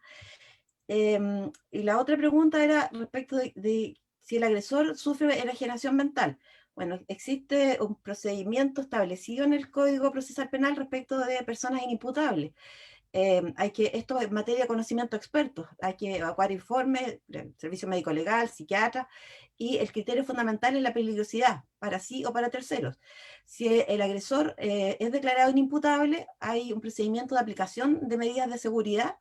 Y la otra pregunta era respecto de si el agresor sufre enajenación mental. Bueno, existe un procedimiento establecido en el Código Procesal Penal respecto de personas inimputables. Esto es materia de conocimiento experto, hay que evacuar informes, servicio médico legal, psiquiatra, y el criterio fundamental es la peligrosidad, para sí o para terceros. Si el agresor es declarado inimputable, hay un procedimiento de aplicación de medidas de seguridad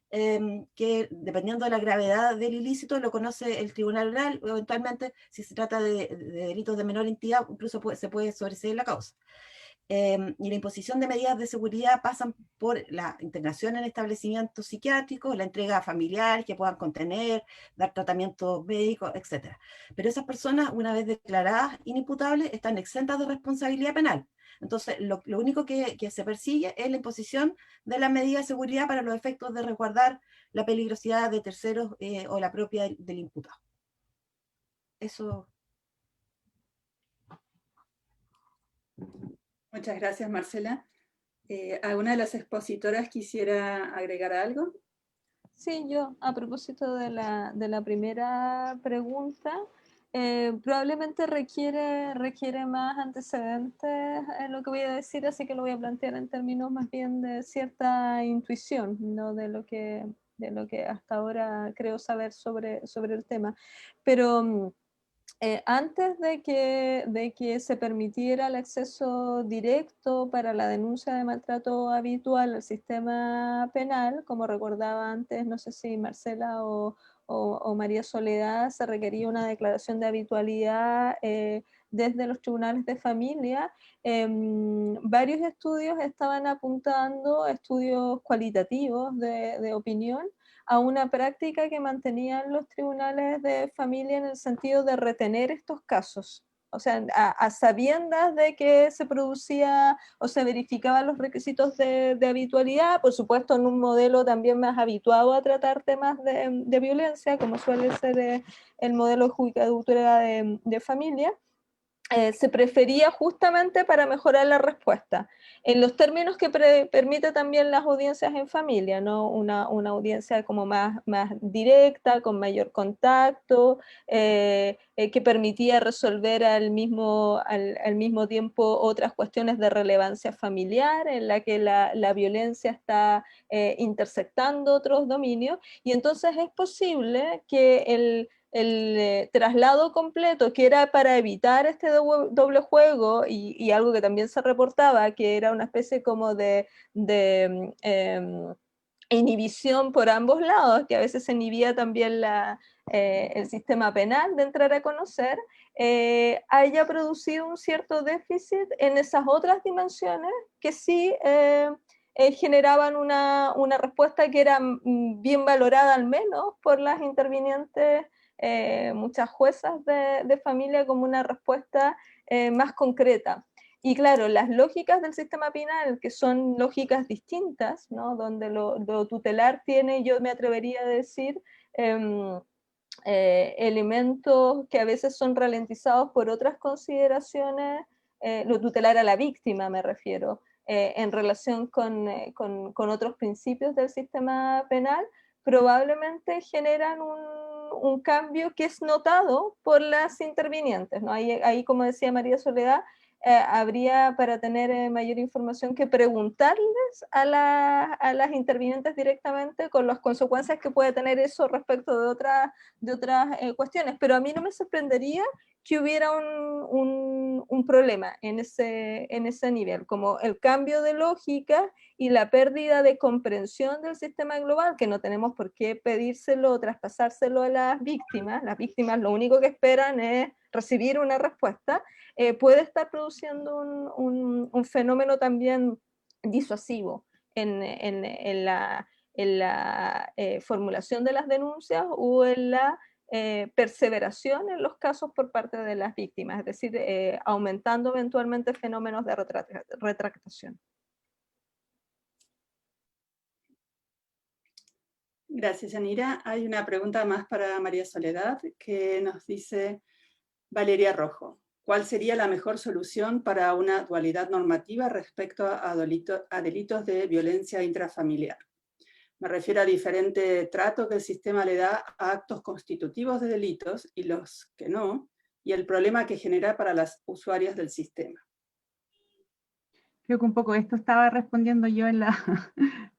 que, dependiendo de la gravedad del ilícito, lo conoce el tribunal oral, o eventualmente, si se trata de delitos de menor entidad, incluso se puede sobreseer la causa. Y la imposición de medidas de seguridad pasan por la internación en establecimientos psiquiátricos, la entrega a familiares que puedan contener, dar tratamiento médico, etc. Pero esas personas, una vez declaradas inimputables, están exentas de responsabilidad penal. Entonces, lo único que se persigue es la imposición de la medida de seguridad para los efectos de resguardar la peligrosidad de terceros o la propia del imputado. Eso. Muchas gracias, Marcela. ¿Alguna de las expositoras quisiera agregar algo? Sí, yo, a propósito de la primera pregunta, probablemente requiere más antecedentes en lo que voy a decir, así que lo voy a plantear en términos más bien de cierta intuición, no de lo que hasta ahora creo saber sobre el tema. Pero antes de que se permitiera el acceso directo para la denuncia de maltrato habitual al sistema penal, como recordaba antes, no sé si Marcela o María Soledad, se requería una declaración de habitualidad desde los tribunales de familia. Varios estudios estaban apuntando, estudios cualitativos de opinión, a una práctica que mantenían los tribunales de familia en el sentido de retener estos casos. O sea, a sabiendas de que se producía o se verificaban los requisitos de habitualidad, por supuesto en un modelo también más habituado a tratar temas de violencia, como suele ser el modelo de judicatura de familia, se prefería justamente para mejorar la respuesta, en los términos que permite también las audiencias en familia, ¿no? Una audiencia como más directa, con mayor contacto, que permitía resolver al mismo tiempo otras cuestiones de relevancia familiar, en la que la violencia está intersectando otros dominios, y entonces es posible que el traslado completo, que era para evitar este doble juego y algo que también se reportaba, que era una especie como de inhibición por ambos lados, que a veces se inhibía también el sistema penal de entrar a conocer, haya producido un cierto déficit en esas otras dimensiones que sí generaban una respuesta que era bien valorada al menos por las intervinientes, muchas juezas de familia, como una respuesta más concreta. Y claro, las lógicas del sistema penal, que son lógicas distintas, ¿no? Donde lo tutelar tiene, yo me atrevería a decir, elementos que a veces son ralentizados por otras consideraciones, lo tutelar a la víctima me refiero, en relación con otros principios del sistema penal, probablemente generan un cambio que es notado por las intervinientes, ¿no? Ahí, como decía María Soledad, habría para tener mayor información que preguntarles a las intervinientes directamente con las consecuencias que puede tener eso respecto de otras cuestiones, pero a mí no me sorprendería que hubiera un problema en ese nivel, como el cambio de lógica y la pérdida de comprensión del sistema global, que no tenemos por qué pedírselo o traspasárselo a las víctimas lo único que esperan es recibir una respuesta, puede estar produciendo un fenómeno también disuasivo en la formulación de las denuncias o en la perseveración en los casos por parte de las víctimas, es decir, aumentando eventualmente fenómenos de retractación. Gracias, Yanira. Hay una pregunta más para María Soledad que nos dice Valeria Rojo. ¿Cuál sería la mejor solución para una dualidad normativa respecto a delitos de violencia intrafamiliar? Me refiero a diferente trato que el sistema le da a actos constitutivos de delitos y los que no, y el problema que genera para las usuarias del sistema. Creo que un poco esto estaba respondiendo yo en la,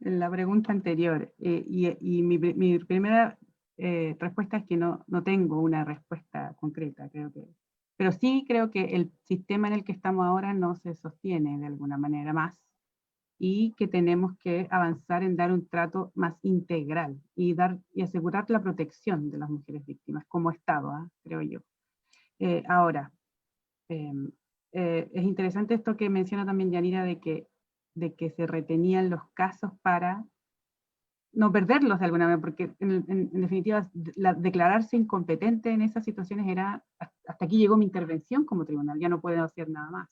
en la pregunta anterior. Y mi primera respuesta es que no tengo una respuesta concreta, creo que. Pero sí creo que el sistema en el que estamos ahora no se sostiene de alguna manera más, y que tenemos que avanzar en dar un trato más integral y asegurar la protección de las mujeres víctimas como Estado, creo yo. Ahora, es interesante esto que menciona también Yanira de que se retenían los casos para no perderlos de alguna manera, porque en definitiva declararse incompetente en esas situaciones era, hasta aquí llegó mi intervención como tribunal, ya no puedo hacer nada más.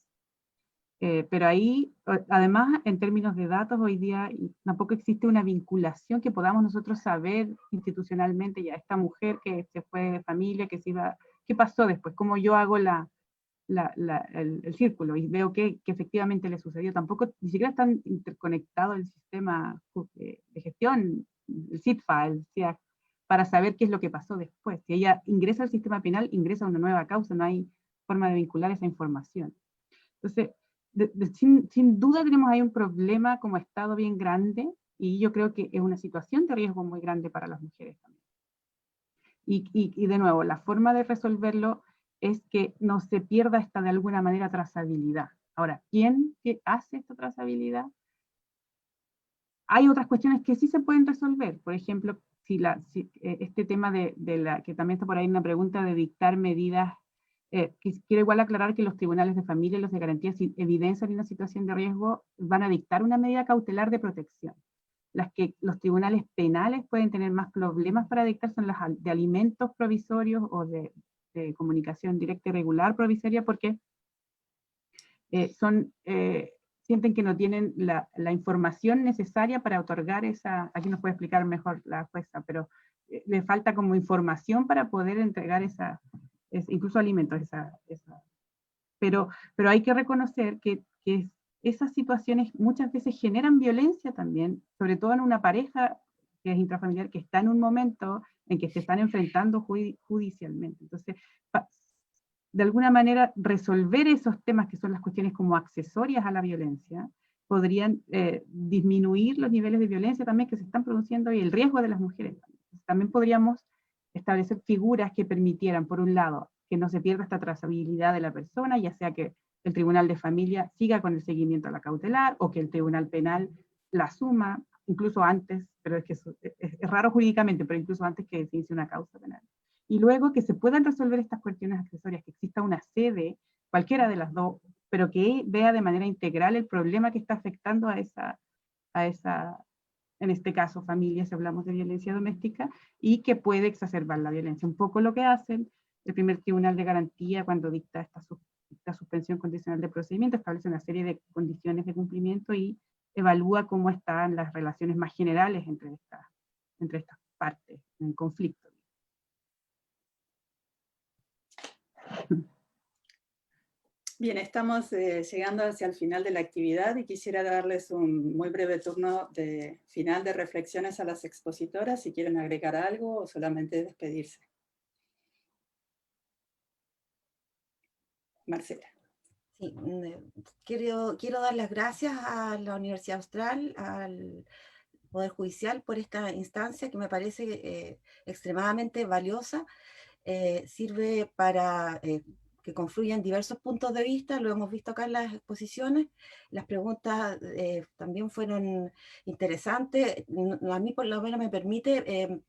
Pero ahí, además, en términos de datos, hoy día tampoco existe una vinculación que podamos nosotros saber institucionalmente, ya esta mujer que se fue de familia, que se iba, ¿qué pasó después? ¿Cómo yo hago el círculo y veo que efectivamente le sucedió? Tampoco, ni siquiera están interconectados el sistema de gestión, el CITFA, el CIAC, para saber qué es lo que pasó después. Si ella ingresa al sistema penal, ingresa a una nueva causa, no hay forma de vincular esa información. Entonces, sin duda tenemos ahí un problema como Estado bien grande, y yo creo que es una situación de riesgo muy grande para las mujeres también. Y de nuevo, la forma de resolverlo es que no se pierda esta de alguna manera trazabilidad. Ahora, ¿quién hace esta trazabilidad? Hay otras cuestiones que sí se pueden resolver. Por ejemplo, este tema que también está por ahí en una pregunta de dictar medidas. Quiero igual aclarar que los tribunales de familia y los de garantía, si evidencian una situación de riesgo, van a dictar una medida cautelar de protección. Las que los tribunales penales pueden tener más problemas para dictar son las de alimentos provisorios o de comunicación directa y regular provisoria, porque sienten que no tienen la información necesaria para otorgar esa, aquí nos puede explicar mejor la jueza, pero le falta como información para poder entregar incluso alimentos, pero hay que reconocer que esas situaciones muchas veces generan violencia también, sobre todo en una pareja que es intrafamiliar, que está en un momento en que se están enfrentando judicialmente. Entonces, de alguna manera, resolver esos temas que son las cuestiones como accesorias a la violencia, podrían disminuir los niveles de violencia también que se están produciendo y el riesgo de las mujeres. También podríamos establecer figuras que permitieran, por un lado, que no se pierda esta trazabilidad de la persona, ya sea que el tribunal de familia siga con el seguimiento a la cautelar, o que el tribunal penal la asuma, incluso antes, pero es que es raro jurídicamente, pero incluso antes que se inicie una causa penal. Y luego que se puedan resolver estas cuestiones accesorias, que exista una sede, cualquiera de las dos, pero que vea de manera integral el problema que está afectando a esa en este caso familia, si hablamos de violencia doméstica, y que puede exacerbar la violencia. Un poco lo que hacen el primer tribunal de garantía cuando dicta esta suspensión condicional de procedimiento, establece una serie de condiciones de cumplimiento y evalúa cómo están las relaciones más generales entre estas partes en conflicto. Bien, estamos llegando hacia el final de la actividad y quisiera darles un muy breve turno de final de reflexiones a las expositoras, si quieren agregar algo o solamente despedirse. Marcela. Sí, quiero dar las gracias a la Universidad Austral, al Poder Judicial por esta instancia que me parece extremadamente valiosa. Sirve para que confluyan diversos puntos de vista, lo hemos visto acá en las exposiciones. Las preguntas también fueron interesantes. A mí por lo menos me permite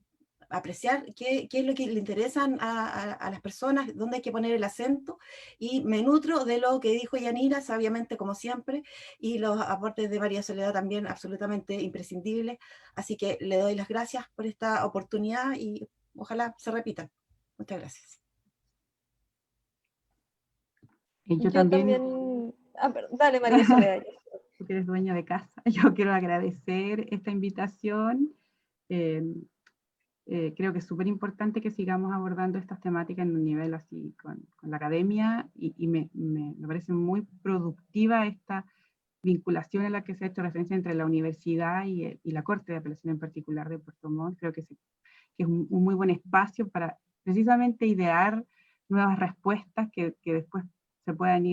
apreciar qué es lo que le interesan a las personas, dónde hay que poner el acento, y me nutro de lo que dijo Yanira, sabiamente como siempre, y los aportes de María Soledad también absolutamente imprescindibles. Así que le doy las gracias por esta oportunidad y ojalá se repitan. Muchas gracias. Yo también... Dale, María Soledad. Tú que eres dueña de casa, yo quiero agradecer esta invitación. Creo que es súper importante que sigamos abordando estas temáticas en un nivel así con la academia, y me parece muy productiva esta vinculación a la que se ha hecho referencia entre la universidad y la Corte de Apelación en particular de Puerto Montt. Creo que es un muy buen espacio para precisamente idear nuevas respuestas que después se puedan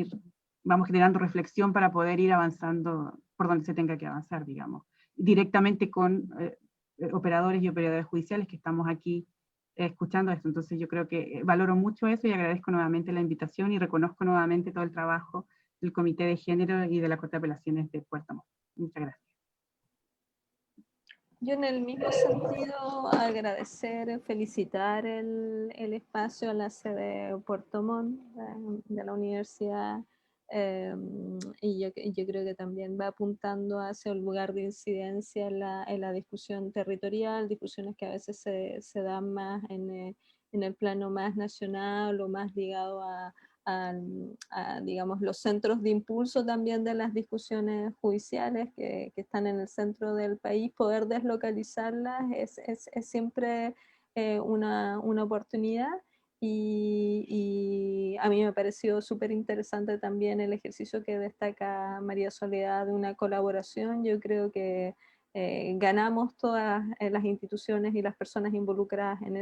vamos generando reflexión para poder ir avanzando por donde se tenga que avanzar, digamos, directamente con operadores y operadoras judiciales que estamos aquí escuchando esto. Entonces yo creo que valoro mucho eso y agradezco nuevamente la invitación y reconozco nuevamente todo el trabajo del Comité de Género y de la Corte de Apelaciones de Puerto Montt. Muchas gracias. Yo en el mismo sentido agradecer, felicitar el espacio a la sede de Puerto Montt de la universidad, y yo creo que también va apuntando hacia un lugar de incidencia en la discusión territorial, discusiones que a veces se dan más en el plano más nacional o más ligado a digamos, los centros de impulso también de las discusiones judiciales que están en el centro del país. Poder deslocalizarlas es siempre una oportunidad, y a mí me pareció súper interesante también el ejercicio que destaca María Soledad de una colaboración. Yo creo que ganamos todas las instituciones y las personas involucradas en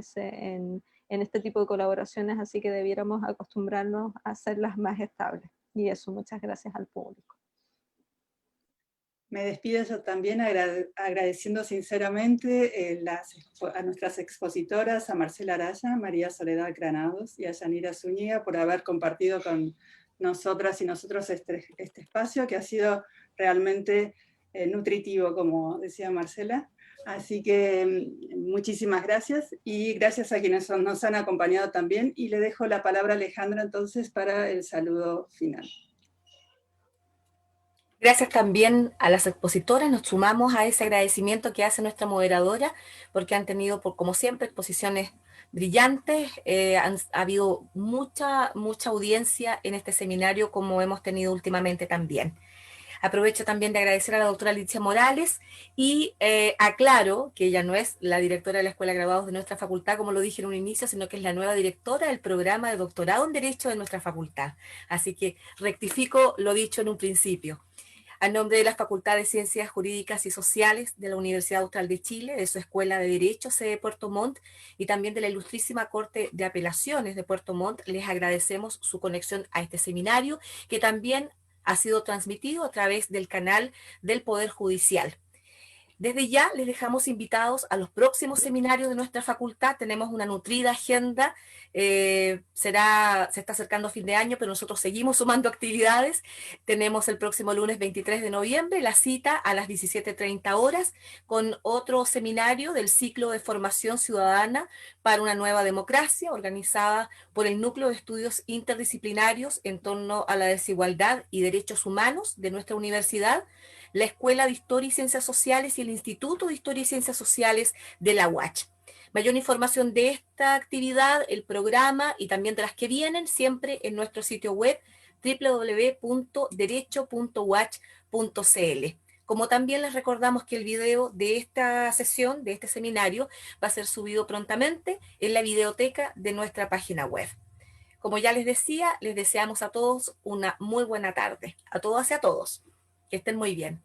este tipo de colaboraciones, así que debiéramos acostumbrarnos a hacerlas más estables. Y eso, muchas gracias al público. Me despido yo también agradeciendo sinceramente a nuestras expositoras, a Marcela Araya, María Soledad Granados y a Yanira Zúñiga por haber compartido con nosotras y nosotros este espacio que ha sido realmente nutritivo, como decía Marcela. Así que muchísimas gracias, y gracias a quienes nos han acompañado también, y le dejo la palabra a Alejandra entonces para el saludo final. Gracias también a las expositoras, nos sumamos a ese agradecimiento que hace nuestra moderadora, porque han tenido, como siempre, exposiciones brillantes. Ha habido mucha audiencia en este seminario, como hemos tenido últimamente también. Aprovecho también de agradecer a la doctora Alicia Morales y aclaro que ella no es la directora de la Escuela de Graduados de nuestra facultad, como lo dije en un inicio, sino que es la nueva directora del programa de doctorado en Derecho de nuestra facultad. Así que rectifico lo dicho en un principio. A nombre de la Facultad de Ciencias Jurídicas y Sociales de la Universidad Austral de Chile, de su Escuela de Derecho, sede de Puerto Montt, y también de la Ilustrísima Corte de Apelaciones de Puerto Montt, les agradecemos su conexión a este seminario, que también ha sido transmitido a través del canal del Poder Judicial. Desde ya les dejamos invitados a los próximos seminarios de nuestra facultad. Tenemos una nutrida agenda, se está acercando fin de año, pero nosotros seguimos sumando actividades. Tenemos el próximo lunes 23 de noviembre la cita a las 17:30 horas con otro seminario del ciclo de formación ciudadana para una nueva democracia, organizada por el Núcleo de Estudios Interdisciplinarios en torno a la desigualdad y derechos humanos de nuestra universidad, la Escuela de Historia y Ciencias Sociales y el Instituto de Historia y Ciencias Sociales de la UACH. Mayor información de esta actividad, el programa y también de las que vienen, siempre en nuestro sitio web www.derecho.watch.cl. Como también les recordamos que el video de esta sesión, de este seminario, va a ser subido prontamente en la videoteca de nuestra página web. Como ya les decía, les deseamos a todos una muy buena tarde. A todas y a todos. Que estén muy bien.